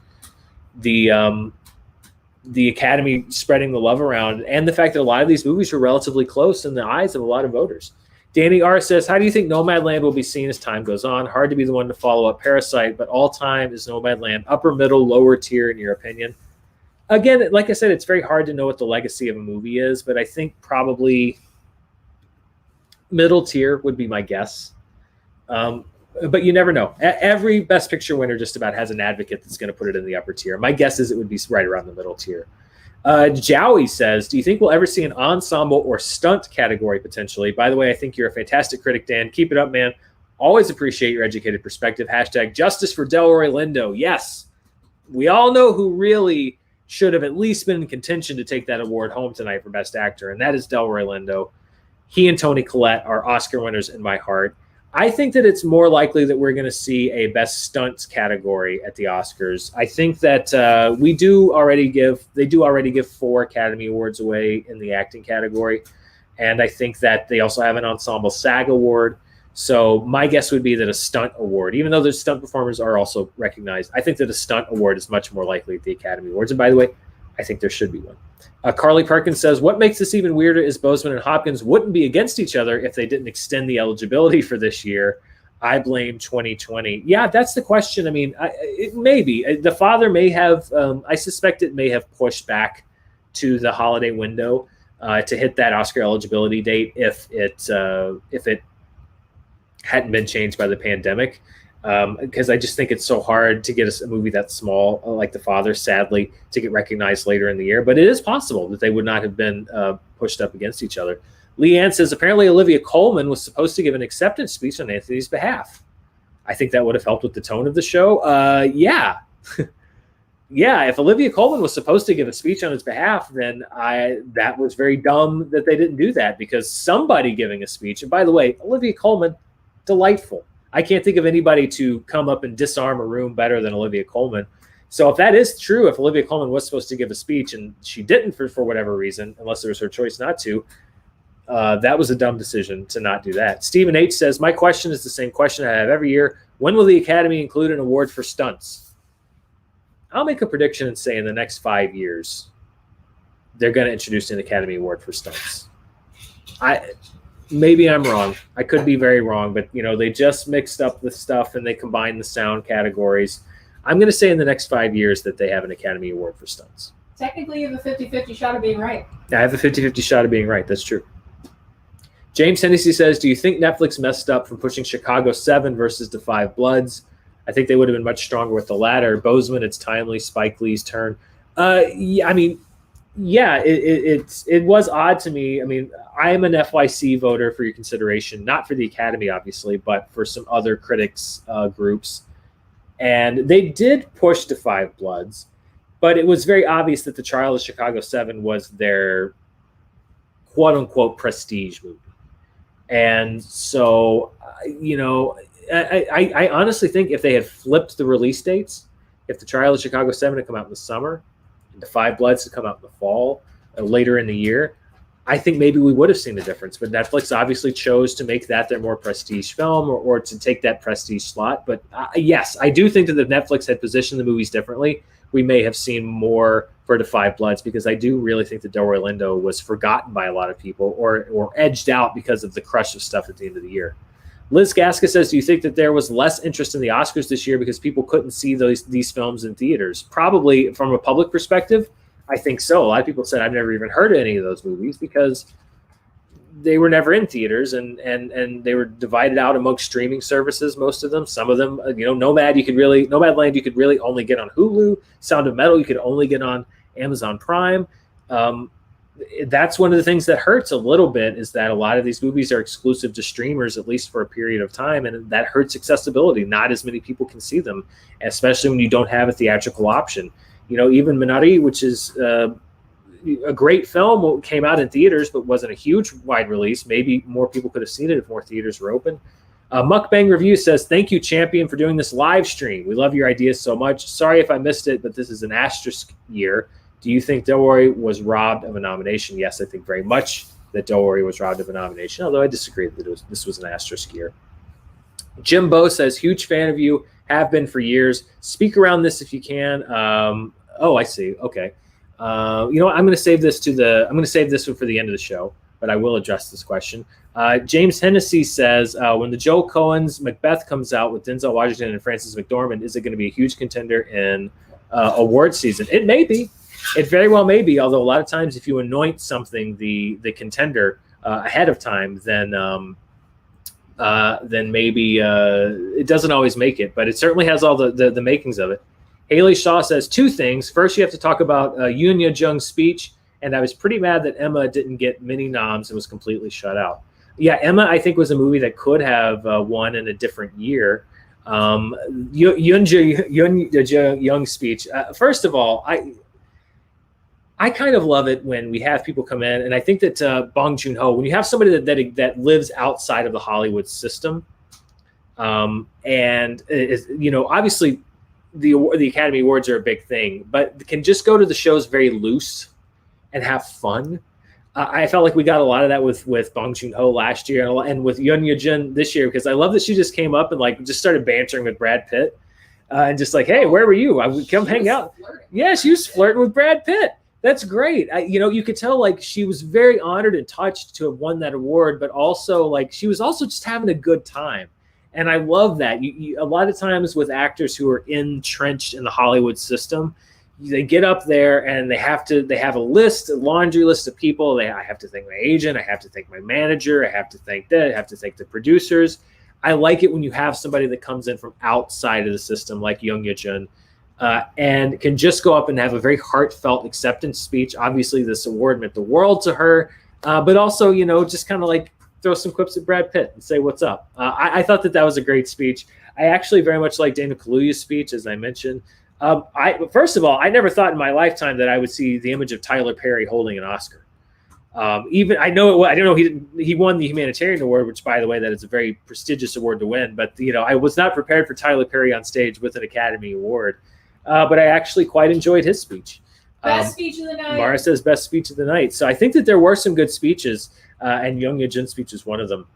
Academy spreading the love around, and the fact that a lot of these movies were relatively close in the eyes of a lot of voters. Danny R says, how do you think Nomadland will be seen as time goes on? Hard to be the one to follow up Parasite, but all time is Nomadland upper, middle, lower tier in your opinion? Again, like I said, it's very hard to know what the legacy of a movie is, but I think probably middle tier would be my guess. But you never know. Every Best Picture winner just about has an advocate that's going to put it in the upper tier. My guess is it would be right around the middle tier. Jowie says, do you think we'll ever see an ensemble or stunt category potentially? By the way, I think you're a fantastic critic, Dan. Keep it up, man. Always appreciate your educated perspective. # justice for Delroy Lindo. Yes, we all know who really should have at least been in contention to take that award home tonight for Best Actor, and that is Delroy Lindo. He and Toni Collette are Oscar winners in my heart. I think that it's more likely that we're going to see a Best Stunts category at the Oscars. I think that they do already give 4 Academy Awards away in the acting category, and I think that they also have an Ensemble SAG Award. So my guess would be that a stunt award, even though the stunt performers are also recognized, I think that a stunt award is much more likely at the Academy Awards. And by the way, I think there should be one. Carly Perkins says, what makes this even weirder is Boseman and Hopkins wouldn't be against each other if they didn't extend the eligibility for this year. I blame 2020. Yeah, that's the question. I mean, it may be. The father may have, I suspect it may have pushed back to the holiday window to hit that Oscar eligibility date if it hadn't been changed by the pandemic, because I just think it's so hard to get a movie that small like The Father, sadly, to get recognized later in the year. But it is possible that they would not have been pushed up against each other. Leanne says, apparently Olivia Colman was supposed to give an acceptance speech on Anthony's behalf. I think that would have helped with the tone of the show. Yeah. Yeah, if Olivia Colman was supposed to give a speech on his behalf, then that was very dumb that they didn't do that, because somebody giving a speech, and by the way, Olivia Colman, delightful. I can't think of anybody to come up and disarm a room better than Olivia Colman. So if that is true, if Olivia Colman was supposed to give a speech and she didn't for whatever reason, unless it was her choice not to, that was a dumb decision to not do that. Stephen H. says, my question is the same question I have every year. When will the Academy include an award for stunts? I'll make a prediction and say in the next 5 years, they're going to introduce an Academy Award for stunts. Maybe I'm wrong. I could be very wrong, but they just mixed up the stuff and they combined the sound categories. I'm going to say in the next 5 years that they have an Academy Award for stunts. Technically, you have a 50-50 shot of being right. I have a 50-50 shot of being right. That's true. James Hennessy says, do you think Netflix messed up from pushing Chicago 7 versus The Five Bloods? I think they would have been much stronger with the latter. Boseman, it's timely. Spike Lee's turn. Yeah, I mean, yeah, it was odd to me. I mean, I am an FYC voter for your consideration, not for the Academy, obviously, but for some other critics groups. And they did push The Five Bloods, but it was very obvious that The Trial of Chicago 7 was their quote-unquote prestige movie. And so, I honestly think if they had flipped the release dates, if The Trial of Chicago 7 had come out in the summer, and The Five Bloods had come out in the fall, later in the year, I think maybe we would have seen the difference. But Netflix obviously chose to make that their more prestige film or to take that prestige slot. But yes, I do think that if Netflix had positioned the movies differently, we may have seen more for The Five Bloods, because I do really think that Delroy Lindo was forgotten by a lot of people or edged out because of the crush of stuff at the end of the year. Liz Gaska says, do you think that there was less interest in the Oscars this year because people couldn't see these films in theaters? Probably from a public perspective, I think so. A lot of people said, I've never even heard of any of those movies because they were never in theaters and they were divided out amongst streaming services, most of them. Some of them, Nomadland you could really only get on Hulu. Sound of Metal you could only get on Amazon Prime. That's one of the things that hurts a little bit, is that a lot of these movies are exclusive to streamers, at least for a period of time, and that hurts accessibility. Not as many people can see them, especially when you don't have a theatrical option. Even Minari, which is a great film, came out in theaters but wasn't a huge wide release. Maybe more people could have seen it if more theaters were open. Mukbang Review says, thank you, Champion, for doing this live stream. We love your ideas so much. Sorry if I missed it, but this is an asterisk year. Do you think Del Worry was robbed of a nomination? Yes, I think very much that Del Worry was robbed of a nomination, although I disagree that this was an asterisk year. Jim Bo says, huge fan of you, have been for years. Speak around this if you can. I see. Okay. I'm going to save this one for the end of the show, but I will address this question. James Hennessy says, when the Joe Coen's Macbeth comes out with Denzel Washington and Frances McDormand, is it going to be a huge contender in award season? It may be. It very well may be, although a lot of times if you anoint something the contender ahead of time, then maybe it doesn't always make it, but it certainly has all the makings of it. Haley Shaw says two things. First, you have to talk about Yoon Ye-jung's speech, and I was pretty mad that Emma didn't get many noms and was completely shut out. Yeah, Emma, I think, was a movie that could have won in a different year. Yoon Ye-jung's speech. First of all, I kind of love it when we have people come in, and I think that Bong Joon-ho, when you have somebody that lives outside of the Hollywood system, and is, obviously the Academy Awards are a big thing, but can just go to the shows very loose and have fun. I felt like we got a lot of that with Bong Joon-ho last year and with Yoon Ye-jung this year, because I love that she just came up and just started bantering with Brad Pitt and just hey, where were you? I would come hang out. Flirting. Yeah, she was flirting with Brad Pitt. That's great. You could tell she was very honored and touched to have won that award, but also she was also just having a good time. And I love that. You a lot of times with actors who are entrenched in the Hollywood system, they get up there and they have a laundry list of people. I have to thank my agent. I have to thank my manager. I have to thank that. I have to thank the producers. I like it when you have somebody that comes in from outside of the system like Yoon Ye-jung, and can just go up and have a very heartfelt acceptance speech. Obviously, this award meant the world to her, but also, just kind of throw some quips at Brad Pitt and say, what's up? I thought that was a great speech. I actually very much like Dana Kaluuya's speech, as I mentioned. First of all, I never thought in my lifetime that I would see the image of Tyler Perry holding an Oscar. I don't know he won the Humanitarian Award, which, by the way, that is a very prestigious award to win. But I was not prepared for Tyler Perry on stage with an Academy Award. But I actually quite enjoyed his speech. Best speech of the night. Mara says best speech of the night. So I think that there were some good speeches, and Yoon Ye-jung's speech is one of them.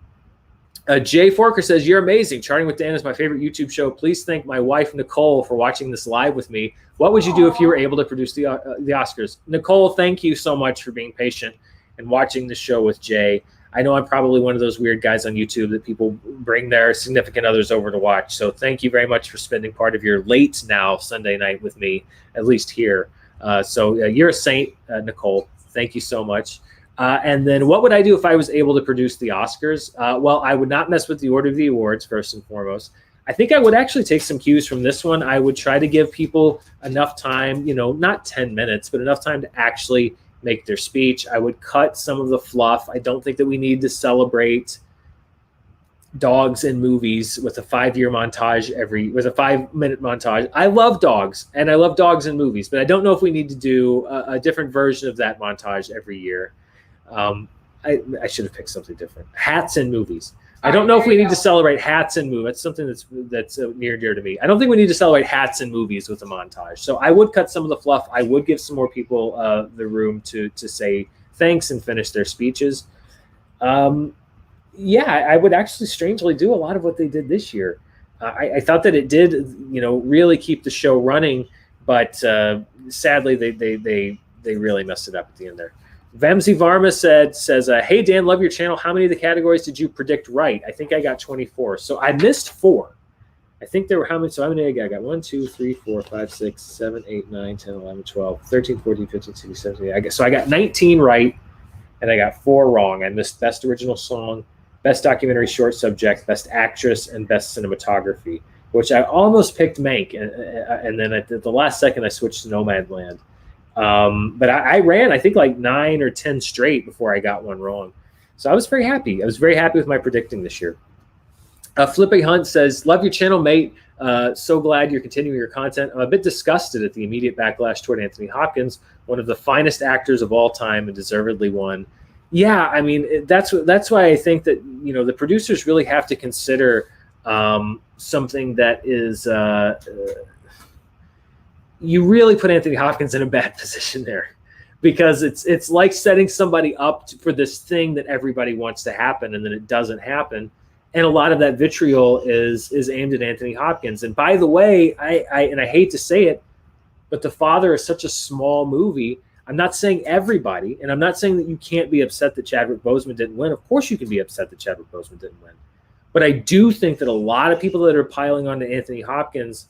Jay Forker says, you're amazing. Charting with Dan is my favorite YouTube show. Please thank my wife, Nicole, for watching this live with me. What would you do if you were able to produce the Oscars? Nicole, thank you so much for being patient and watching the show with Jay. I know I'm probably one of those weird guys on YouTube that people bring their significant others over to watch. So thank you very much for spending part of your late now Sunday night with me, at least here. You're a saint, Nicole. Thank you so much. And then what would I do if I was able to produce the Oscars? Well, I would not mess with the order of the awards, first and foremost. I think I would actually take some cues from this one. I would try to give people enough time, not 10 minutes, but enough time to actually make their speech. I would cut some of the fluff. I don't think that we need to celebrate dogs in movies with a 5-year montage with a 5-minute montage. I love dogs and I love dogs in movies, but I don't know if we need to do a different version of that montage every year. I should have picked something different. Hats in movies. I don't know if we need to celebrate hats in movies. That's something that's near and dear to me. I don't think we need to celebrate hats in movies with a montage. So I would cut some of the fluff. I would give some more people the room to say thanks and finish their speeches. I would actually strangely do a lot of what they did this year. I thought that it did, really keep the show running, but sadly they really messed it up at the end there. Vamsi Varma says, hey, Dan, love your channel. How many of the categories did you predict right? I think I got 24. So I missed 4. I think there were how many? So how many I got? 1, 2, 3, 4, 5, 6, 7, 8, 9, 10, 11, 12, 13, 14, 15, 16, 17. So I got 19 right, and I got 4 wrong. I missed Best Original Song, Best Documentary Short Subject, Best Actress, and Best Cinematography, which I almost picked Mank. And then at the last second, I switched to Nomadland. But I ran, I think, like 9 or 10 straight before I got one wrong. So I was very happy. I was very happy with my predicting this year. Flippy Hunt says, love your channel, mate. So glad you're continuing your content. I'm a bit disgusted at the immediate backlash toward Anthony Hopkins, one of the finest actors of all time and deservedly one. Yeah, I mean, that's why I think that, the producers really have to consider something that is you really put Anthony Hopkins in a bad position there, because it's like setting somebody up for this thing that everybody wants to happen, and then it doesn't happen. And a lot of that vitriol is aimed at Anthony Hopkins. And by the way, I hate to say it, but The Father is such a small movie. I'm not saying everybody, and I'm not saying that you can't be upset that Chadwick Boseman didn't win. Of course you can be upset that Chadwick Boseman didn't win. But I do think that a lot of people that are piling on to Anthony Hopkins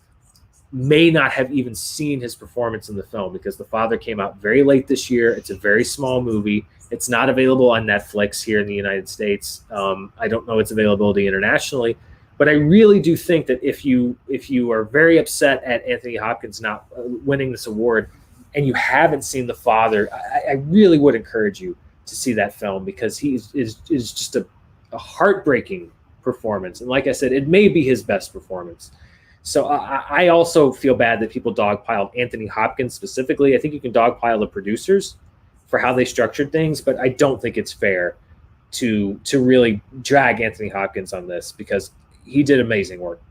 may not have even seen his performance in the film, because The Father came out very late this year. It's a very small movie. It's not available on Netflix here in the United States. I don't know its availability internationally, but I really do think that if you are very upset at Anthony Hopkins not winning this award, and you haven't seen The Father, I really would encourage you to see that film, because he is just a heartbreaking performance. And like I said, it may be his best performance. So I also feel bad that people dogpiled Anthony Hopkins specifically. I think you can dogpile the producers for how they structured things, but I don't think it's fair to really drag Anthony Hopkins on this, because he did amazing work.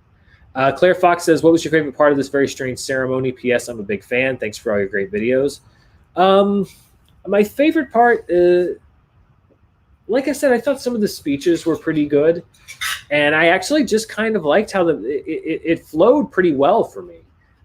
Claire Fox says, what was your favorite part of this very strange ceremony? P.S. I'm a big fan. Thanks for all your great videos. My favorite part, like I said, I thought some of the speeches were pretty good. And I actually just kind of liked how it flowed pretty well for me.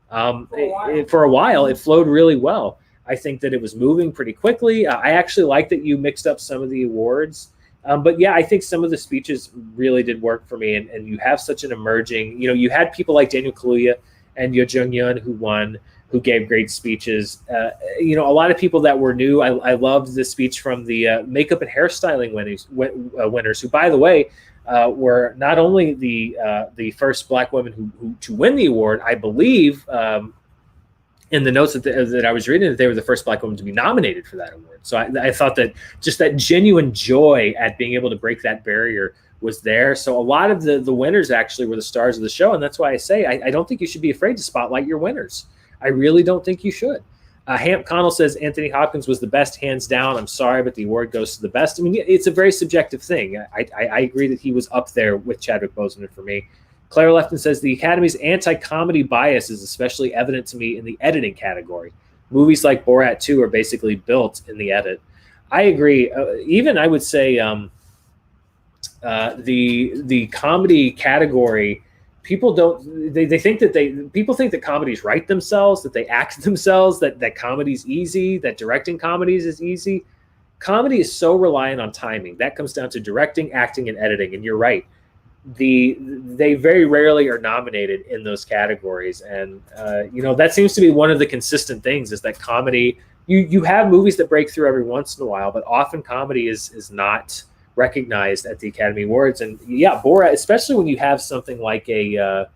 For a while, it flowed really well. I think that it was moving pretty quickly. I actually like that you mixed up some of the awards. But yeah, I think some of the speeches really did work for me. And you have such an emerging, you had people like Daniel Kaluuya and Yo Jung-yeon who won, who gave great speeches. A lot of people that were new. I loved the speech from the makeup and hairstyling winners, who, by the way, were not only the first Black women who to win the award, I believe, in the notes that I was reading, that they were the first Black woman to be nominated for that award. So I thought that just that genuine joy at being able to break that barrier was there. So a lot of the winners actually were the stars of the show. And that's why I say I don't think you should be afraid to spotlight your winners. I really don't think you should. Hamp Connell says Anthony Hopkins was the best, hands down. I'm sorry, but the award goes to the best. I mean, it's a very subjective thing. I agree that he was up there with Chadwick Boseman for me. Claire Lefton says the Academy's anti-comedy bias is especially evident to me in the editing category. Movies like Borat 2 are basically built in the edit. I agree. Even I would say the comedy category, people don't. They think that people think that comedies write themselves, that they act themselves, that comedy's easy, that directing comedies is easy. Comedy is so reliant on timing. That comes down to directing, acting, and editing. And you're right. They very rarely are nominated in those categories, and that seems to be one of the consistent things, is that comedy, you have movies that break through every once in a while, but often comedy is not recognized at the Academy Awards. And yeah, Borat, especially when you have something like a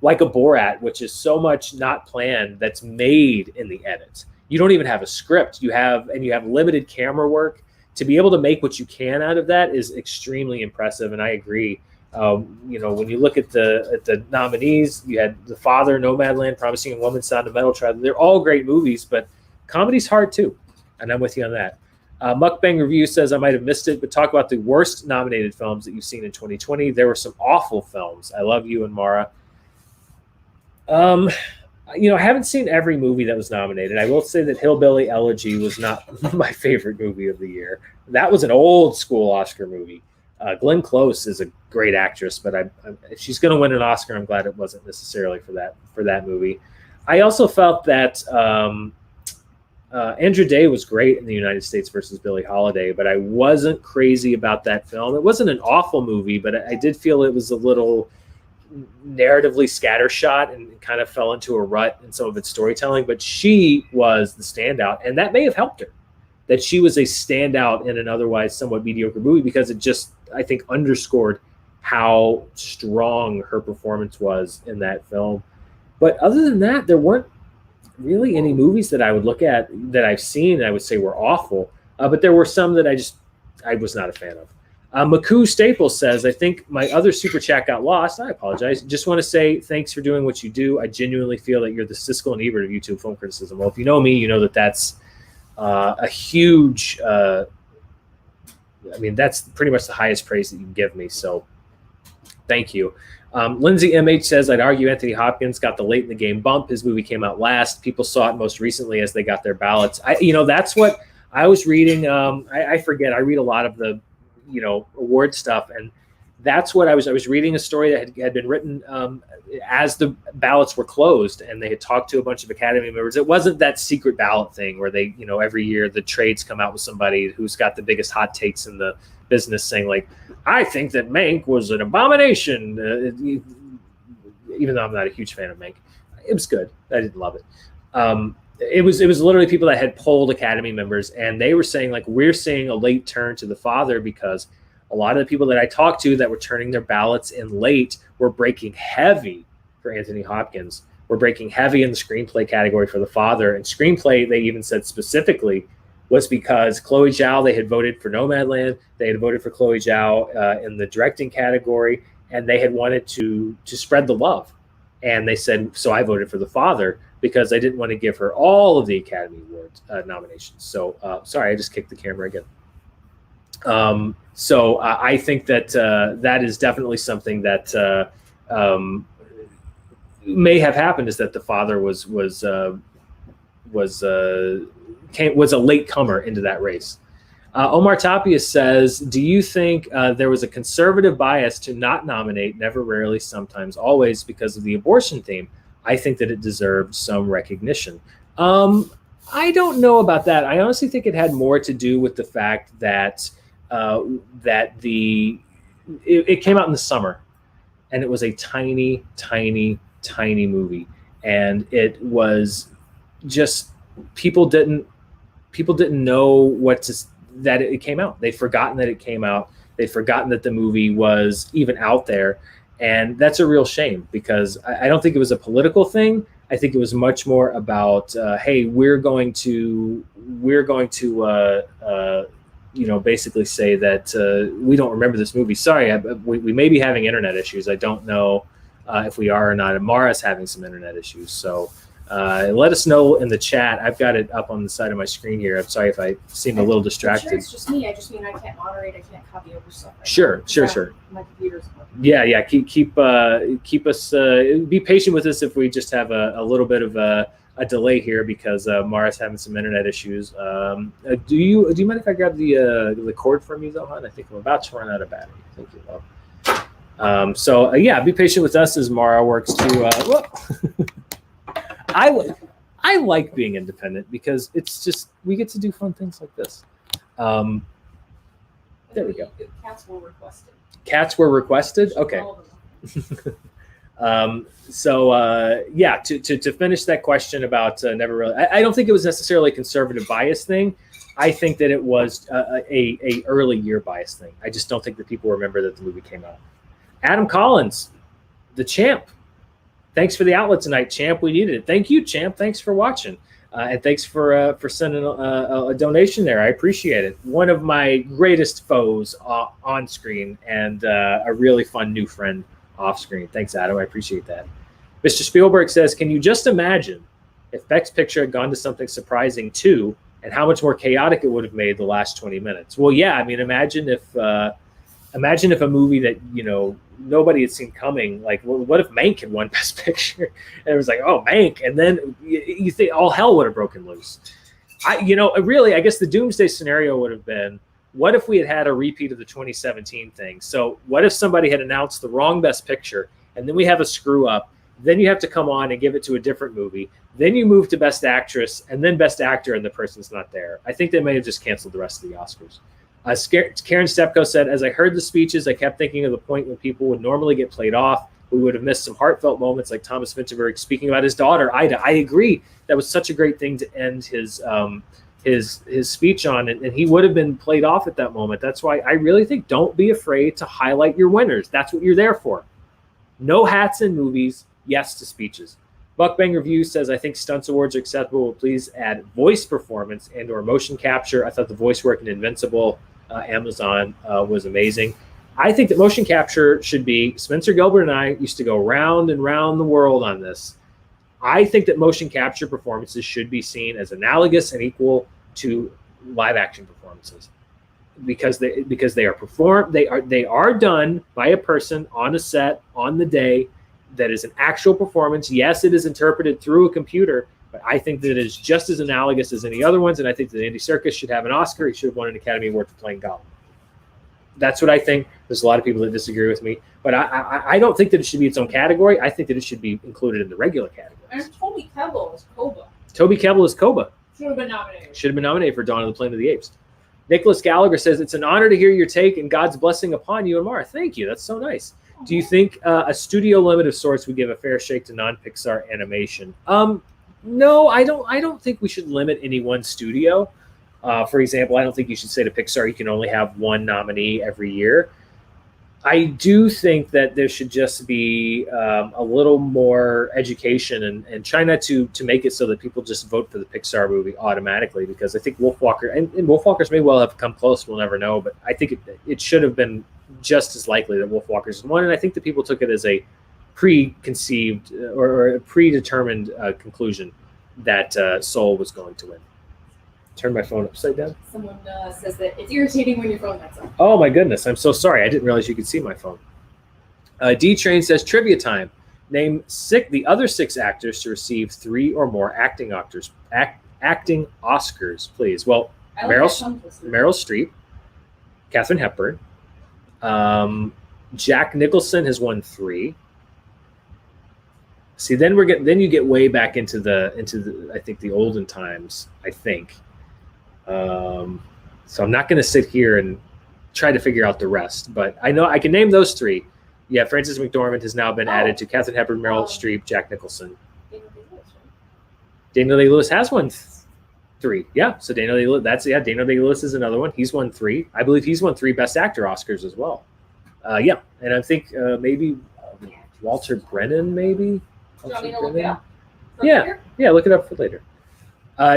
Borat, which is so much not planned, that's made in the edit. You don't even have a script. You have limited camera work. To be able to make what you can out of that is extremely impressive, and I agree. When you look at the nominees, you had The Father, Nomadland, Promising Young Woman, Sound of Metal, Tribe. They're all great movies, but comedy's hard too, and I'm with you on that. Mukbang Review says I might have missed it, but talk about the worst nominated films that you've seen in 2020. There were some awful films. I love you and Mara. I haven't seen every movie that was nominated. I will say that Hillbilly Elegy was not my favorite movie of the year. That was an old school Oscar movie. Glenn Close is a great actress, but if she's going to win an Oscar, I'm glad it wasn't necessarily for that movie. I also felt that Andrew Day was great in The United States versus Billie Holiday, but I wasn't crazy about that film. It wasn't an awful movie, but I did feel it was a little narratively scattershot and kind of fell into a rut in some of its storytelling. But she was the standout, and that may have helped her, that she was a standout in an otherwise somewhat mediocre movie, because it just, I think, underscored how strong her performance was in that film. But other than that, there weren't really any movies that I would look at that I've seen and I would say were awful. But there were some that I was not a fan of. Maku Staples says, I think my other super chat got lost. I apologize. Just want to say thanks for doing what you do. I genuinely feel that you're the Siskel and Ebert of YouTube film criticism. Well, if you know me, you know that that's a huge, that's pretty much the highest praise that you can give me. So thank you. Lindsay MH says, I'd argue Anthony Hopkins got the late in the game bump. His movie came out last. People saw it most recently as they got their ballots. That's what I was reading. I forget. I read a lot of the, award stuff. And that's what I was reading a story that had been written as the ballots were closed, and they had talked to a bunch of Academy members. It wasn't that secret ballot thing where they, every year the trades come out with somebody who's got the biggest hot takes in the business saying, like, I think that Mank was an abomination. Even though I'm not a huge fan of Mank, it was good. I didn't love it. It was literally people that had polled Academy members, and they were saying, like, we're seeing a late turn to The Father because a lot of the people that I talked to that were turning their ballots in late were breaking heavy for Anthony Hopkins. We're breaking heavy in the screenplay category for The Father. And screenplay, they even said specifically, was because Chloe Zhao, they had voted for Nomadland. They had voted for Chloe Zhao in the directing category, and they had wanted to spread the love. And they said, so I voted for The Father because I didn't want to give her all of the Academy Awards nominations. So, sorry, I just kicked the camera again. So I think that that is definitely something that may have happened, is that The Father was a late comer into that race. Omar Tapia says, do you think there was a conservative bias to not nominate Never, Rarely, Sometimes, Always because of the abortion theme? I think that it deserved some recognition. I don't know about that. I honestly think it had more to do with the fact that it came out in the summer, and it was a tiny, tiny, tiny movie, and it was just people didn't know that it came out. They'd forgotten that it came out. They'd forgotten that the movie was even out there. And that's a real shame, because I don't think it was a political thing. I think it was much more about, hey, we're going to basically say that we don't remember this movie. Sorry, we may be having internet issues. I don't know if we are or not. Amara's having some internet issues. So let us know in the chat. I've got it up on the side of my screen here. I'm sorry if I seem a little distracted. Sure, it's just me. I just mean I can't moderate. I can't copy over stuff. Right Sure. My computer's working. Yeah. Keep us. Be patient with us if we just have a little bit of a delay here, because Mara's having some internet issues. Do you mind if I grab the cord from you though, hon? I think I'm about to run out of battery. Thank you, love. So be patient with us as Mara works to. I like being independent because it's just, we get to do fun things like this. There we go. Cats were requested. Cats were requested? Okay. To finish that question about Never Really, I don't think it was necessarily a conservative bias thing. I think that it was a early year bias thing. I just don't think that people remember that the movie came out. Adam Collins, the champ. Thanks for the outlet tonight, champ. We needed it. Thank you, champ. Thanks for watching. And thanks for sending a donation there. I appreciate it. One of my greatest foes on screen, and a really fun new friend off screen. Thanks, Adam. I appreciate that. Mr. Spielberg says, can you just imagine if Beck's picture had gone to something surprising too, and how much more chaotic it would have made the last 20 minutes? Well, yeah. I mean, imagine if a movie that, nobody had seen coming, like, what if Mank had won Best Picture? And it was like, oh, Mank. And then you think all hell would have broken loose. Really, I guess the doomsday scenario would have been, what if we had a repeat of the 2017 thing? So what if somebody had announced the wrong Best Picture, and then we have a screw up, Then you have to come on and give it to a different movie. Then you move to Best Actress and then Best Actor, and the person's not there. I think they may have just canceled the rest of the Oscars. Karen Stepko said, as I heard the speeches, I kept thinking of the point when people would normally get played off. We would have missed some heartfelt moments like Thomas Vinterberg speaking about his daughter, Ida. I agree. That was such a great thing to end his speech on, and he would have been played off at that moment. That's why I really think don't be afraid to highlight your winners. That's what you're there for. No hats in movies, yes to speeches. Buckbang Review says, I think Stunts Awards are acceptable. Please add voice performance and or motion capture. I thought the voice work in Invincible, Amazon was amazing. I think that motion capture should be, Spencer Gilbert and I used to go round and round the world on this. I think that motion capture performances should be seen as analogous and equal to live action performances because they are done by a person on a set on the day. That is an actual performance. Yes, it is interpreted through a computer, but I think that it is just as analogous as any other ones. And I think that Andy Serkis should have an Oscar. He should have won an Academy Award for playing Gollum. That's what I think. There's a lot of people that disagree with me, but I don't think that it should be its own category. I think that it should be included in the regular category. And Toby Kebbell is Koba. Toby Kebbell is Koba. Should have been nominated. Should have been nominated for Dawn of the Planet of the Apes. Nicholas Gallagher says, it's an honor to hear your take and God's blessing upon you and Mara. Thank you. That's so nice. Do you think a studio limit of sorts would give a fair shake to non-Pixar animation? No, I don't think we should limit any one studio. For example, I don't think you should say to Pixar you can only have one nominee every year. I do think that there should just be a little more education and try not to make it so that people just vote for the Pixar movie automatically, because I think Wolfwalker and Wolfwalkers may well have come close. We'll never know, but I think it should have been just as likely that Wolfwalkers won, and I think that people took it as a preconceived or a predetermined conclusion that Soul was going to win. Turn my phone upside down. Someone says that it's irritating when your phone lights up. Oh my goodness, I'm so sorry. I didn't realize you could see my phone. D-Train says, trivia time. Name the other 6 actors to receive 3 or more acting Oscars, please. Well, Meryl Streep, Katharine Hepburn, Jack Nicholson has won 3. See, then you get way back into the I think the olden times, I think. So I'm not going to sit here and try to figure out the rest, but I know I can name those 3. Yeah, Frances McDormand has now been added to Katharine Hepburn, Meryl Streep, Jack Nicholson. Daniel Day-Lewis has won 3. Yeah, so Daniel Day-Lewis, Daniel Day-Lewis is another one. He's won 3. I believe he's won 3 Best Actor Oscars as well. Yeah, and I think maybe Walter Brennan, maybe. Do you want me to look it up? Yeah, look it up for later.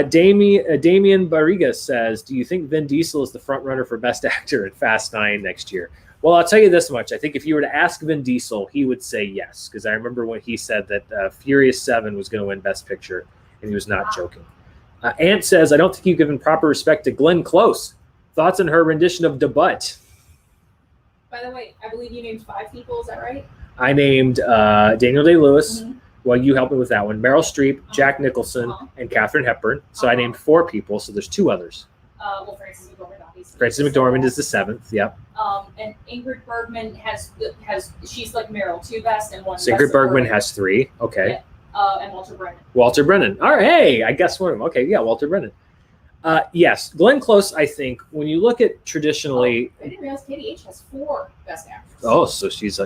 Damian Barriga says, do you think Vin Diesel is the front runner for Best Actor in Fast 9 next year? Well, I'll tell you this much. I think if you were to ask Vin Diesel, he would say yes, because I remember when he said that Furious 7 was going to win Best Picture, and he was not joking. Ant says, I don't think you've given proper respect to Glenn Close. Thoughts on her rendition of Debut? By the way, I believe you named 5 people. Is that right? I named Daniel Day-Lewis. Mm-hmm. Well, you helped me with that one. Meryl Streep, Jack Nicholson, and Katharine Hepburn. So I named 4 people. So there's 2 others. Well, Frances McDormand, obviously. Frances McDormand is the 7th. Yep. And Ingrid Bergman has she's like Meryl, 2 best and 1. So Ingrid Bergman has 3. Okay. Yeah. And Walter Brennan. Walter Brennan. All right. Hey, I guess one of them. Okay. Yeah, Walter Brennan. Yes, Glenn Close. I think when you look at traditionally, I didn't realize Katie H has 4 Best Actors. Oh, so she's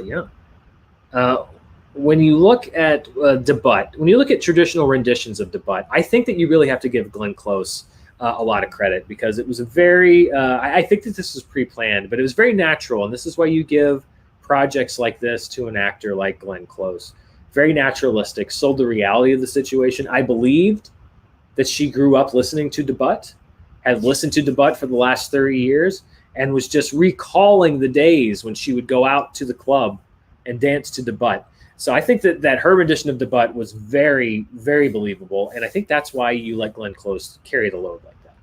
when you look at Debut, when you look at traditional renditions of Debut, I think that you really have to give Glenn Close a lot of credit, because it was a very, I think that this was pre-planned, but it was very natural. And this is why you give projects like this to an actor like Glenn Close. Very naturalistic, sold the reality of the situation. I believed that she grew up listening to Debut, had listened to Debut for the last 30 years, and was just recalling the days when she would go out to the club and dance to Debut. So I think that her rendition of Debut was very, very believable, and I think that's why you let Glenn Close carry the load like that.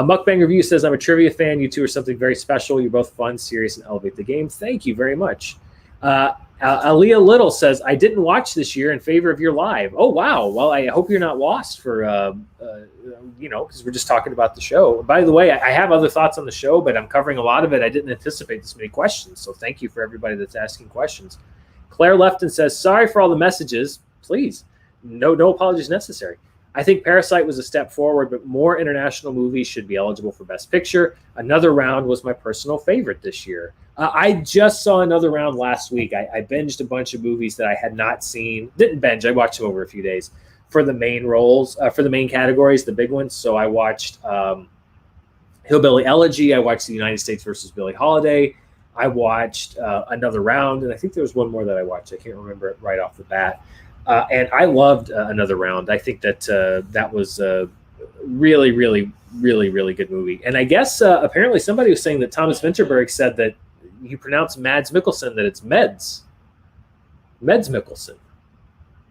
Mukbang Review says, I'm a trivia fan. You two are something very special. You're both fun, serious, and elevate the game. Thank you very much. Aaliyah Little says, I didn't watch this year in favor of your live. Oh, wow. Well, I hope you're not lost for, because we're just talking about the show. By the way, I have other thoughts on the show, but I'm covering a lot of it. I didn't anticipate this many questions, so thank you for everybody that's asking questions. Claire Lefton says, sorry for all the messages. Please. No apologies necessary. I think Parasite was a step forward, but more international movies should be eligible for Best Picture. Another Round was my personal favorite this year. I just saw Another Round last week. I binged a bunch of movies that I had not seen. Didn't binge. I watched them over a few days for the main roles, for the main categories, the big ones. So I watched Hillbilly Elegy. I watched The United States versus Billie Holiday. I watched Another Round, and I think there was one more that I watched. I can't remember it right off the bat. And I loved Another Round. I think that that was a really, really, really, really good movie. And I guess apparently somebody was saying that Thomas Vinterberg said that you pronounce Mads Mikkelsen that it's Meds Mikkelsen.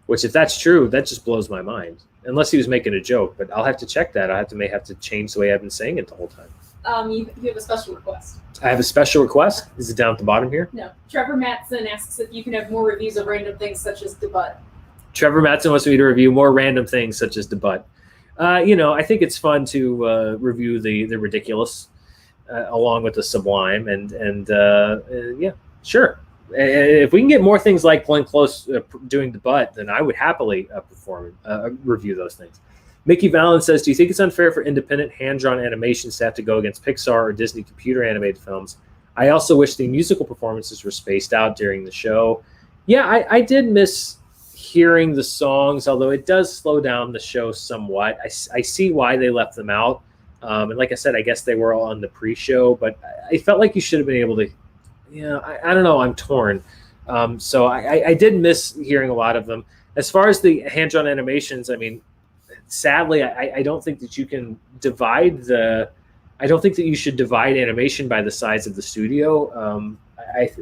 Which, if that's true, that just blows my mind. Unless he was making a joke, but I'll have to check that. I may have to change the way I've been saying it the whole time. You have a special request. I have a special request. Is it down at the bottom here? No. Trevor Matson asks if you can have more reviews of random things such as debut. Trevor Matson wants me to review more random things such as debut. I think it's fun to review the ridiculous along with the sublime, and yeah, sure. If we can get more things like Glenn Close doing debut, then I would happily review those things. Mickey Valen says, do you think it's unfair for independent hand-drawn animations to have to go against Pixar or Disney computer-animated films? I also wish the musical performances were spaced out during the show. Yeah, I did miss hearing the songs, although it does slow down the show somewhat. I see why they left them out. And like I said, I guess they were all on the pre-show, but I felt like you should have been able to, I don't know, I'm torn. So I did miss hearing a lot of them. As far as the hand-drawn animations, I mean, sadly, I don't think that you can I don't think that you should divide animation by the size of the studio.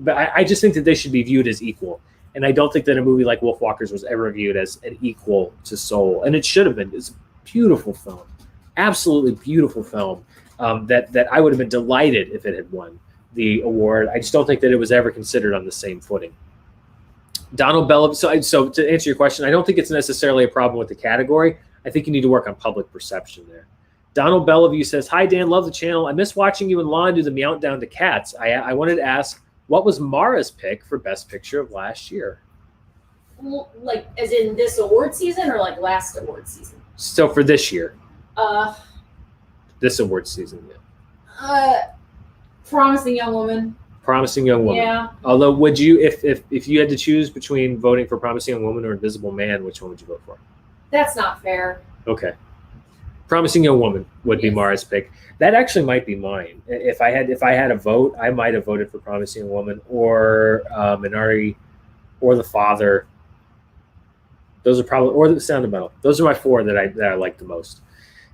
But I just think that they should be viewed as equal. And I don't think that a movie like Wolfwalkers was ever viewed as an equal to Soul. And it should have been. It's a beautiful film. Absolutely beautiful film that I would have been delighted if it had won the award. I just don't think that it was ever considered on the same footing. Donald Bell. So to answer your question, I don't think it's necessarily a problem with the category. I think you need to work on public perception there. Donald Bellevue says, hi, Dan, love the channel. I miss watching you and Lon do the Meowdown to Cats. I wanted to ask, what was Mara's pick for Best Picture of last year? Well, like, as in this award season or like last award season? So for this year. This award season, yeah. Promising Young Woman. Promising Young Woman. Yeah. Although, would you, if you had to choose between voting for Promising Young Woman or Invisible Man, which one would you vote for? That's not fair. Okay. Promising Young Woman would be Mara's pick. That actually might be mine. If I had a vote, I might have voted for Promising Young Woman or Minari or The Father. Those are probably, or The Sound of Metal. Those are my four that I like the most.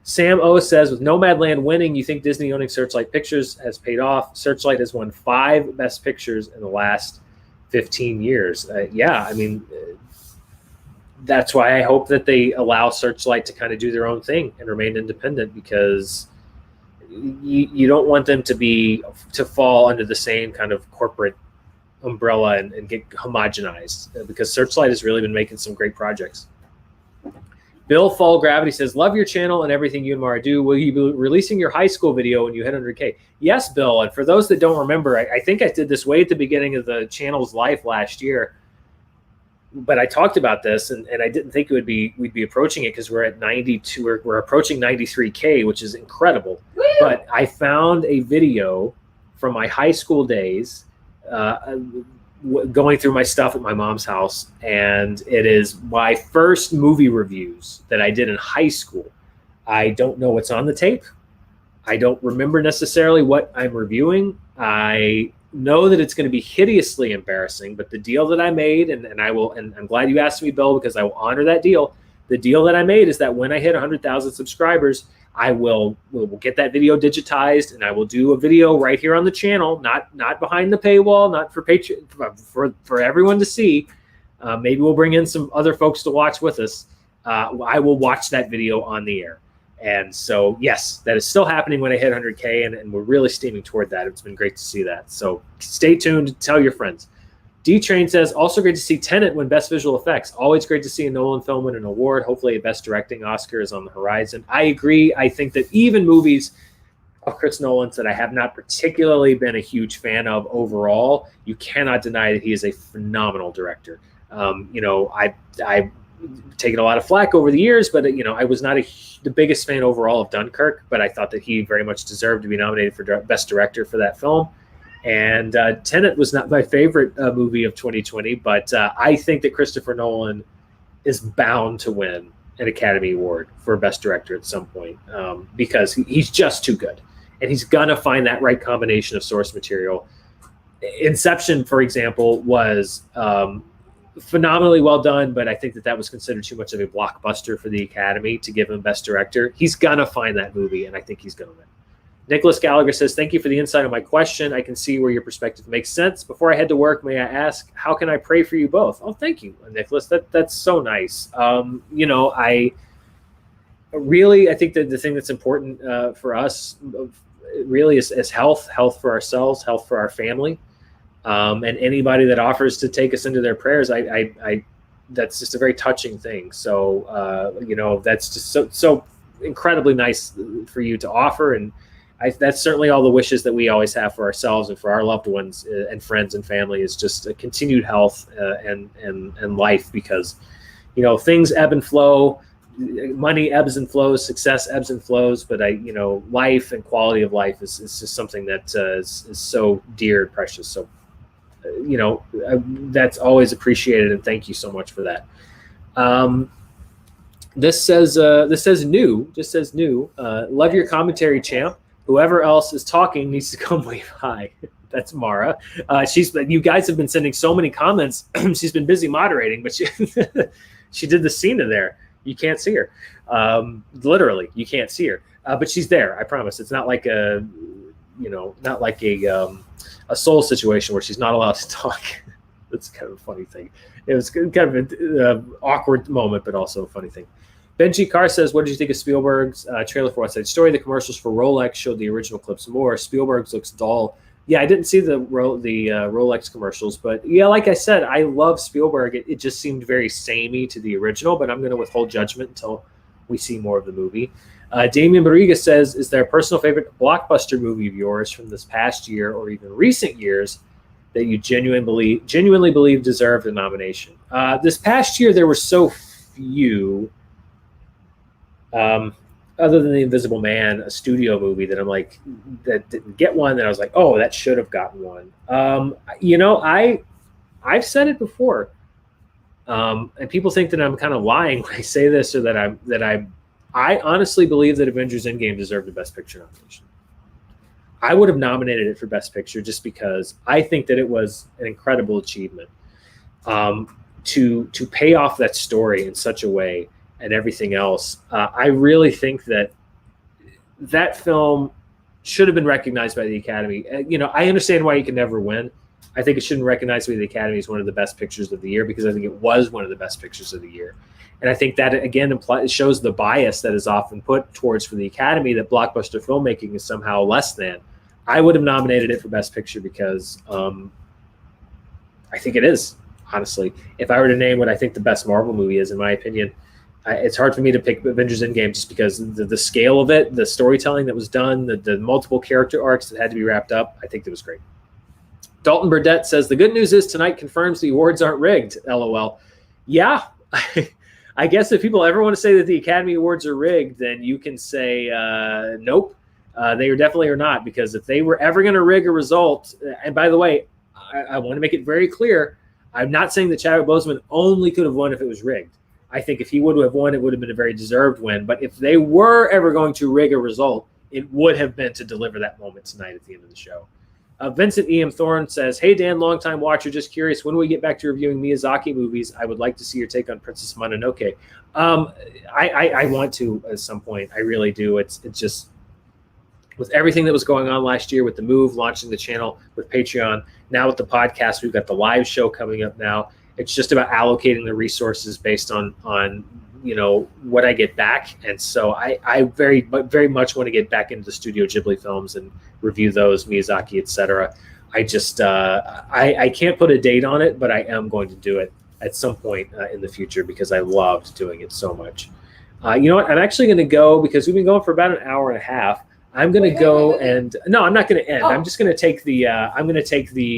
Sam O says, with Nomadland winning, you think Disney owning Searchlight Pictures has paid off? Searchlight has won 5 Best Pictures in the last 15 years. Yeah, I mean, that's why I hope that they allow Searchlight to kind of do their own thing and remain independent, because you don't want them to fall under the same kind of corporate umbrella and get homogenized, because Searchlight has really been making some great projects. Bill Fall Gravity says, love your channel and everything you and Mara do. Will you be releasing your high school video when you hit 100K? Yes, Bill. And for those that don't remember, I think I did this way at the beginning of the channel's life last year. But I talked about this, and I didn't think we'd be approaching it, because we're at 92. We're approaching 93K, which is incredible. Woo! But I found a video from my high school days, going through my stuff at my mom's house, and it is my first movie reviews that I did in high school. I don't know what's on the tape. I don't remember necessarily what I'm reviewing. I know that it's going to be hideously embarrassing, but the deal that I made, and I'm glad you asked me, Bill, because I will honor that deal. The deal that I made is that when I hit 100,000 subscribers, I will get that video digitized, and I will do a video right here on the channel, not behind the paywall, not for Patreon, for everyone to see. Maybe we'll bring in some other folks to watch with us. I will watch that video on the air. And so, yes, that is still happening when I hit 100K, and we're really steaming toward that. It's been great to see that. So stay tuned. Tell your friends. D-Train says, also great to see Tenet win Best Visual Effects. Always great to see a Nolan film win an award. Hopefully a Best Directing Oscar is on the horizon. I agree. I think that even movies of Chris Nolan's that I have not particularly been a huge fan of overall, you cannot deny that he is a phenomenal director. I taken a lot of flack over the years, but I was not the biggest fan overall of Dunkirk, but I thought that he very much deserved to be nominated for Best Director for that film. And Tenet was not my favorite movie of 2020, but I think that Christopher Nolan is bound to win an Academy Award for Best Director at some point, because he's just too good, and he's gonna find that right combination of source material. Inception, for example, was phenomenally well done, but I think that was considered too much of a blockbuster for the Academy to give him Best Director. He's gonna find that movie, and I think he's gonna win. Nicholas Gallagher says, thank you for the insight on my question. I can see where your perspective makes sense. Before I head to work, may I ask, how can I pray for you both? Oh, thank you, Nicholas. That's so nice. I think that the thing that's important for us really is health for ourselves, health for our family. And anybody that offers to take us into their prayers, I that's just a very touching thing. So, that's just so incredibly nice for you to offer. And that's certainly all the wishes that we always have for ourselves and for our loved ones and friends and family, is just a continued health and life, because, things ebb and flow, money ebbs and flows, success ebbs and flows, but life and quality of life is just something that is so dear and precious. So, that's always appreciated, and thank you so much for that. This says new. Love your commentary, champ. Whoever else is talking needs to come wave hi. That's Mara. You guys have been sending so many comments. She's been busy moderating, but she did the scene in there. You can't see her. Literally, you can't see her. But she's there. I promise. It's not like a soul situation where she's not allowed to talk. That's kind of a funny thing. It was kind of an awkward moment, but also a funny thing. Benji Carr says, what did you think of Spielberg's trailer for West Side Story? The commercials for Rolex showed the original clips more. Spielberg's looks dull. Yeah, I didn't see the Rolex commercials, but yeah, like I said, I love Spielberg. It just seemed very samey to the original, but I'm going to withhold judgment until we see more of the movie. Damian Barriga says, is there a personal favorite blockbuster movie of yours from this past year or even recent years that you genuinely believe deserved a nomination? This past year, there were so few. Other than The Invisible Man, a studio movie that I'm like, that didn't get one, that I was like, oh, that should have gotten one. I've said it before, and people think that I'm kind of lying when I say this, or that I honestly believe that Avengers Endgame deserved a Best Picture nomination. I would have nominated it for Best Picture just because I think that it was an incredible achievement to pay off that story in such a way. And everything else, I really think that film should have been recognized by the Academy. I understand why you can never win. I think it shouldn't recognize by the Academy as one of the best pictures of the year, because I think it was one of the best pictures of the year. And I think that, again, shows the bias that is often put towards for the Academy, that blockbuster filmmaking is somehow less than. I would have nominated it for Best Picture because I think it is, honestly. If I were to name what I think the best Marvel movie is, in my opinion, it's hard for me to pick Avengers Endgame just because the scale of it, the storytelling that was done, the multiple character arcs that had to be wrapped up. I think it was great. Dalton Burdett says, the good news is tonight confirms the awards aren't rigged, LOL. Yeah, I guess if people ever want to say that the Academy Awards are rigged, then you can say, nope, they definitely are not, because if they were ever going to rig a result, and by the way, I want to make it very clear, I'm not saying that Chadwick Boseman only could have won if it was rigged. I think if he would have won, it would have been a very deserved win. But if they were ever going to rig a result, it would have been to deliver that moment tonight at the end of the show. Vincent E.M. Thorne says, hey, Dan, longtime watcher, just curious, when we get back to reviewing Miyazaki movies, I would like to see your take on Princess Mononoke. I want to at some point. I really do. It's just, with everything that was going on last year, with the move, launching the channel, with Patreon, now with the podcast, we've got the live show coming up now. It's just about allocating the resources based on what I get back. And so I very much want to get back into the Studio Ghibli films and review those, Miyazaki, etc. I just I can't put a date on it, but I am going to do it at some point in the future because I loved doing it so much. You know what? I'm actually going to go, because we've been going for about an hour and a half. I'm going to Wait, go wait. and no, I'm not going to end. Oh. I'm just going to take the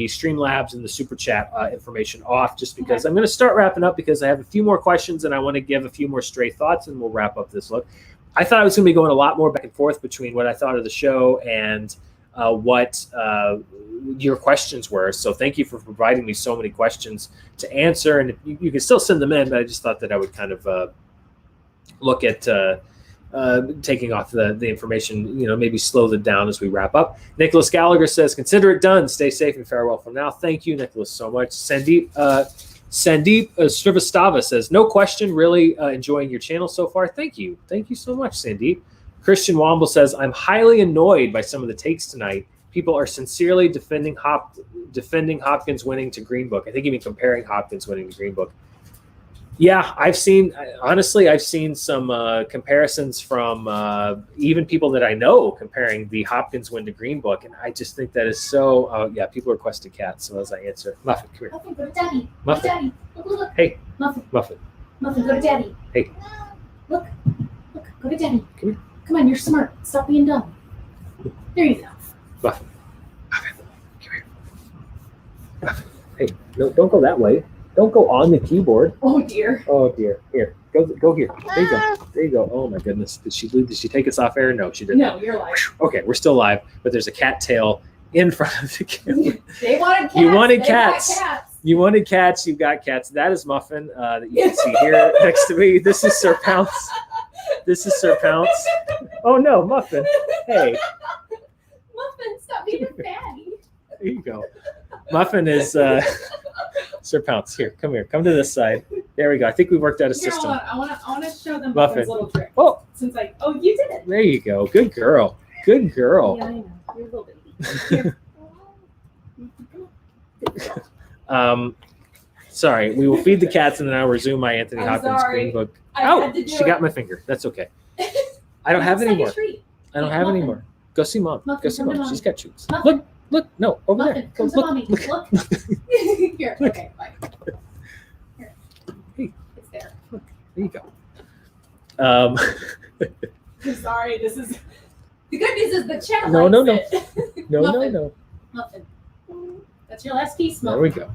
Streamlabs and the super chat information off just because Okay. I'm going to start wrapping up because I have a few more questions and I want to give a few more stray thoughts and we'll wrap up this look. I thought I was going to be going a lot more back and forth between what I thought of the show and what your questions were. So thank you for providing me so many questions to answer, and you can still send them in, but I just thought that I would kind of look at taking off the information, maybe slow it down as we wrap up. Nicholas Gallagher says, consider it done. Stay safe and farewell from now. Thank you, Nicholas, so much. Sandeep Srivastava says, no question, really enjoying your channel so far. Thank you. Thank you so much, Sandeep. Christian Womble says, I'm highly annoyed by some of the takes tonight. People are sincerely defending Hopkins winning to Green Book. I think even comparing Hopkins winning to Green Book. Yeah, I've seen some comparisons from even people that I know comparing the Hopkins win to Green Book, and I just think that is so. Yeah, people requested cats, so as I answer, Muffin, come here. Muffin, go to Daddy. Muffin. Go to Daddy. Look. Hey, Muffin. Muffin. Muffin, go to Daddy. Hey. Look, go to Daddy. Come here. Come on, you're smart. Stop being dumb. There you go. Muffin. Muffin, come here. Muffin. Hey, no, don't go that way. Don't go on the keyboard. Oh dear. Oh dear. Here, go here. There you go. There you go. Oh my goodness. Did she take us off air? No, she didn't. No, you're lying. Okay, we're still live, but there's a cat tail in front of the camera. They wanted cats. You wanted They cats. got cats. You wanted cats. You've got cats. That is Muffin that you can see here next to me. This is Sir Pounce. This is Sir Pounce. Oh no, Muffin. Hey, Muffin, stop being a fatty. there you go. Muffin is Sir Pounce. Here, come here. Come to this side. There we go. I think we worked out a Here, system. hold on. I want to show them Muffin. Muffin's little trick. Oh, You did it. there you go. Good girl. Good girl. Yeah, I know. You're a little baby. Here. Sorry. We will feed the cats and then I'll resume my Anthony I'm Hopkins sorry. Green Book. I Oh, had to do she it. got my finger. That's okay. I don't have It's any like a more. treat. I don't have any Muffin. more. Go see Mom. Muffin, Go see come to Mom. Mommy. She's got treats. Muffin. Look. No, over Muffin, there. come to Look, Mommy. look. Look. Here. Okay, bye. Here. Hey. It's there. There you go. Um, I'm sorry. This is the good news is the chat. No, likes no, no. it. no, Muffin. no. Muffin. That's your last piece, There Muffin.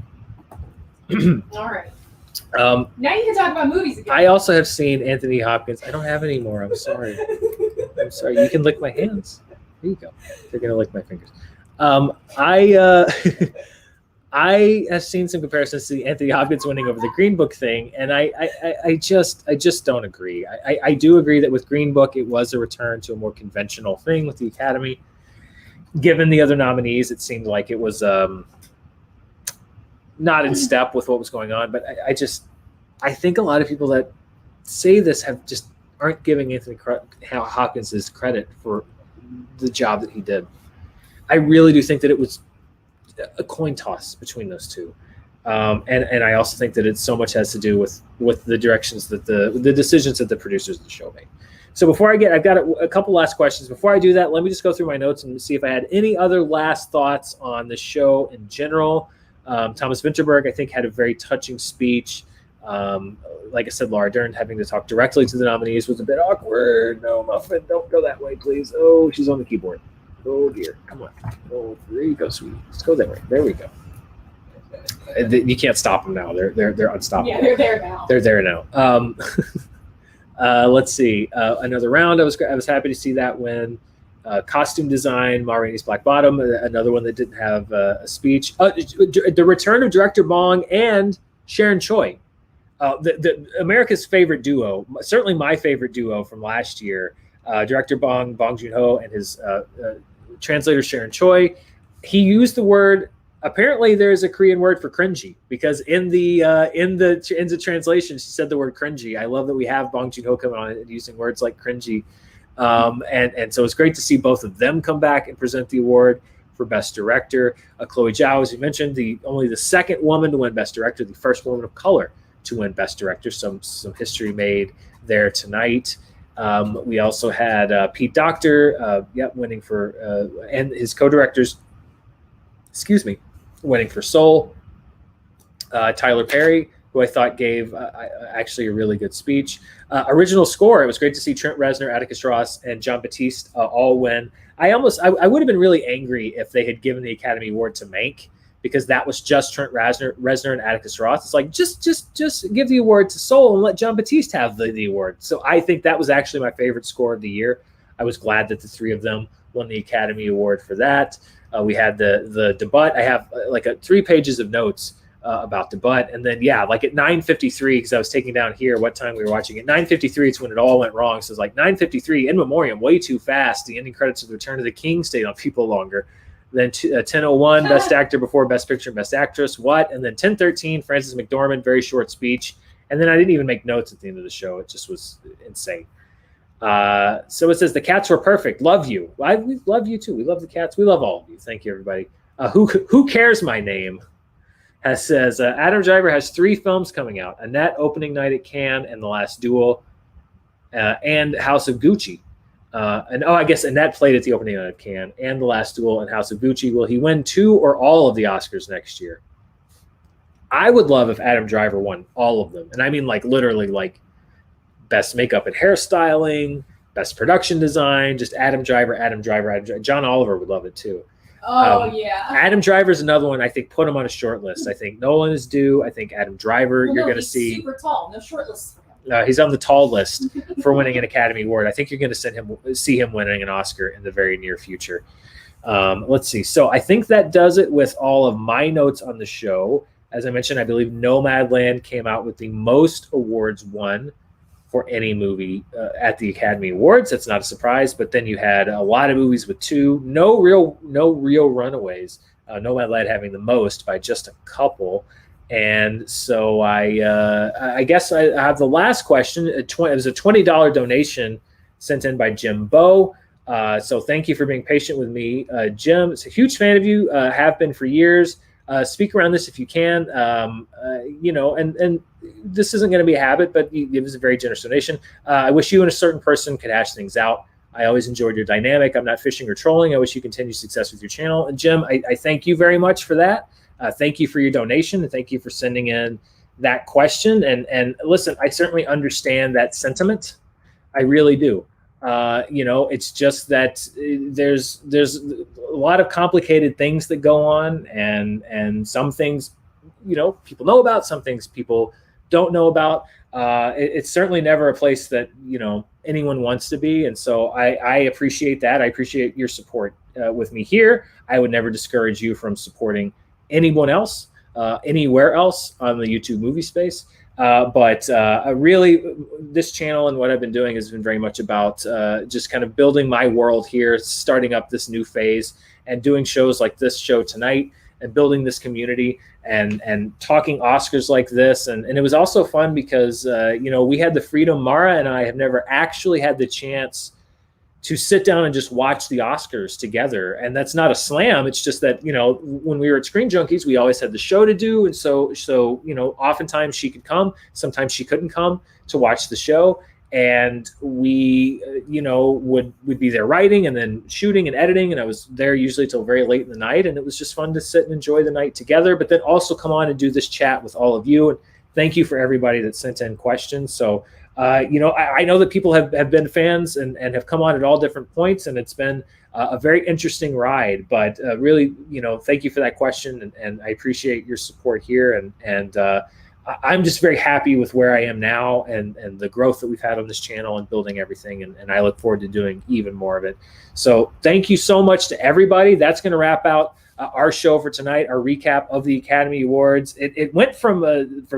we go. All right. Now you can talk about movies again. I also have seen Anthony Hopkins. I don't have any more. I'm sorry. I'm sorry. You can lick my hands. There you go. They're gonna lick my fingers. I have seen some comparisons to the Anthony Hopkins winning over the Green Book thing, and I just don't agree. I do agree that with Green Book it was a return to a more conventional thing with the Academy. Given the other nominees, it seemed like it was not in step with what was going on. But I think a lot of people that say this aren't giving Anthony Hopkins his credit for the job that he did. I really do think that it was a coin toss between those two. And I also think that it so much has to do with the directions that the decisions that the producers of the show made. So I've got a couple last questions. Before I do that, let me just go through my notes and see if I had any other last thoughts on the show in general. Thomas Vinterberg, I think, had a very touching speech. Like I said, Laura Dern having to talk directly to the nominees was a bit awkward. No, Muffin, don't go that way, please. Oh, she's on the keyboard. Oh, dear. Come on. Oh, there you go, sweetie. Let's go that way. There we go. You can't stop them now. They're unstoppable. Yeah, they're there now. They're there now. Let's see. Another round. I was happy to see that win. Costume design, Ma Rainey's Black Bottom, another one that didn't have a speech. The return of director Bong and Sharon Choi. The America's favorite duo, certainly my favorite duo from last year. Director Bong Joon-ho, and his translator Sharon Choi. He used the word. Apparently, there is a Korean word for cringy because in the translation, she said the word cringy. I love that we have Bong Joon-ho coming on and using words like cringy, and so it's great to see both of them come back and present the award for Best Director. Chloe Zhao, as you mentioned, only the second woman to win Best Director, the first woman of color to win Best Director. Some history made there tonight. We also had Pete Docter, winning for and his co-directors. Excuse me. Winning for Soul. Tyler Perry who I thought gave actually a really good speech. Original score, it was great to see Trent Reznor, Atticus Ross, and John Batiste all win. I would have been really angry if they had given the Academy Award to Mank, because that was just Trent Reznor and Atticus Ross. It's like, just give the award to Soul and let John Batiste have the award. So I think that was actually my favorite score of the year. I was glad that the three of them won the Academy Award for that. We had the debut. I have 3 pages of notes about debut. And then, like at 9:53, because I was taking down here what time we were watching. At 9:53, it's when it all went wrong. So it's like 9:53, in memoriam, way too fast. The ending credits of The Return of the King stayed on people longer. Then 10:01, Best Actor before Best Picture and Best Actress. What? And then 10:13, Frances McDormand, very short speech. And then I didn't even make notes at the end of the show. It just was insane. So it says, the cats were perfect. Love you. We love you too. We love the cats. We love all of you. Thank you, everybody. Who cares my name? Says Adam Driver has 3 films coming out: Annette, opening night at Cannes, and The Last Duel, and House of Gucci. I guess Annette played at the opening night of Cannes, and The Last Duel, and House of Gucci. Will he win 2 or all of the Oscars next year? I would love if Adam Driver won all of them. And I mean, literally, best makeup and hairstyling, best production design, just Adam Driver. John Oliver would love it too. Yeah. Adam Driver is another one. I think put him on a short list. I think Nolan is due. I think Adam Driver, you're going to see. Super tall. No short list for him. He's on the tall list for winning an Academy Award. I think you're going to see him winning an Oscar in the very near future. Let's see. So I think that does it with all of my notes on the show. As I mentioned, I believe Nomadland came out with the most awards won for any movie at the Academy Awards. That's not a surprise. But then you had a lot of movies with 2, no real runaways. Nomadland having the most by just a couple. And so I guess I have the last question. It was a $20 donation sent in by Jim Bowe. So thank you for being patient with me, Jim. It's a huge fan of you. Have been for years. Speak around this if you can. And this isn't going to be a habit, but it was a very generous donation. I wish you and a certain person could hash things out. I always enjoyed your dynamic. I'm not fishing or trolling. I wish you continued success with your channel. And Jim, I thank you very much for that. Thank you for your donation, and thank you for sending in that question. And listen, I certainly understand that sentiment. I really do. It's just that there's a lot of complicated things that go on, and some things, people know about, some things people don't know about. It's certainly never a place that, anyone wants to be. And so I appreciate that. I appreciate your support with me here. I would never discourage you from supporting anyone else, anywhere else on the YouTube movie space. But really, this channel and what I've been doing has been very much about just kind of building my world here, starting up this new phase, and doing shows like this show tonight, and building this community, and talking Oscars like this. And it was also fun because, we had the freedom. Mara and I have never actually had the chance to sit down and just watch the Oscars together. And that's not a slam. It's just that, when we were at Screen Junkies, we always had the show to do. And so, oftentimes she could come, sometimes she couldn't come to watch the show. And we, would be there writing and then shooting and editing. And I was there usually till very late in the night. And it was just fun to sit and enjoy the night together, but then also come on and do this chat with all of you. And thank you for everybody that sent in questions. So, I know that people have been fans and have come on at all different points, and it's been a very interesting ride. But really, thank you for that question, and I appreciate your support here. And I'm just very happy with where I am now and the growth that we've had on this channel and building everything. And I look forward to doing even more of it. So thank you so much to everybody. That's going to wrap out our show for tonight, our recap of the Academy Awards. It went from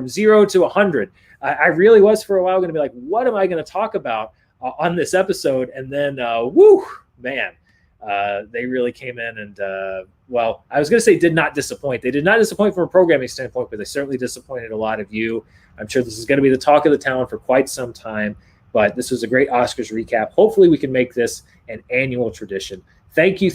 0 to 100. I really was for a while going to be like, what am I going to talk about on this episode? And then, they really came in and, I was going to say did not disappoint. They did not disappoint from a programming standpoint, but they certainly disappointed a lot of you. I'm sure this is going to be the talk of the town for quite some time, but this was a great Oscars recap. Hopefully we can make this an annual tradition. Thank you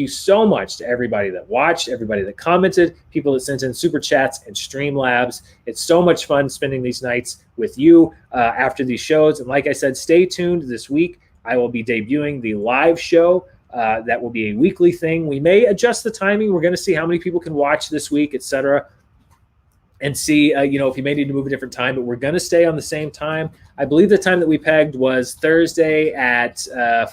so much to everybody that watched, everybody that commented, people that sent in super chats and Streamlabs. It's so much fun spending these nights with you after these shows. And like I said, stay tuned this week. I will be debuting the live show. That will be a weekly thing. We may adjust the timing. We're going to see how many people can watch this week, etc. and see, if you may need to move a different time, but we're going to stay on the same time. I believe the time that we pegged was Thursday at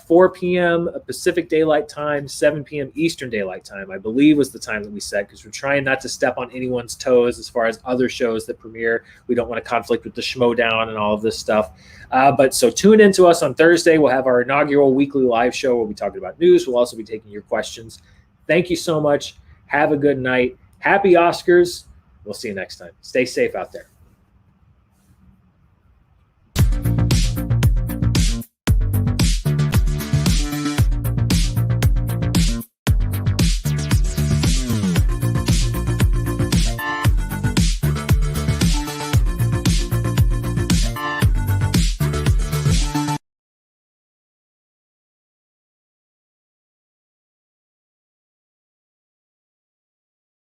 4 p.m. Pacific Daylight Time, 7 p.m. Eastern Daylight Time, I believe was the time that we set, because we're trying not to step on anyone's toes as far as other shows that premiere. We don't want to conflict with the Schmodown and all of this stuff. But so tune in to us on Thursday. We'll have our inaugural weekly live show where we'll be talking about news. We'll also be taking your questions. Thank you so much. Have a good night. Happy Oscars. We'll see you next time. Stay safe out there.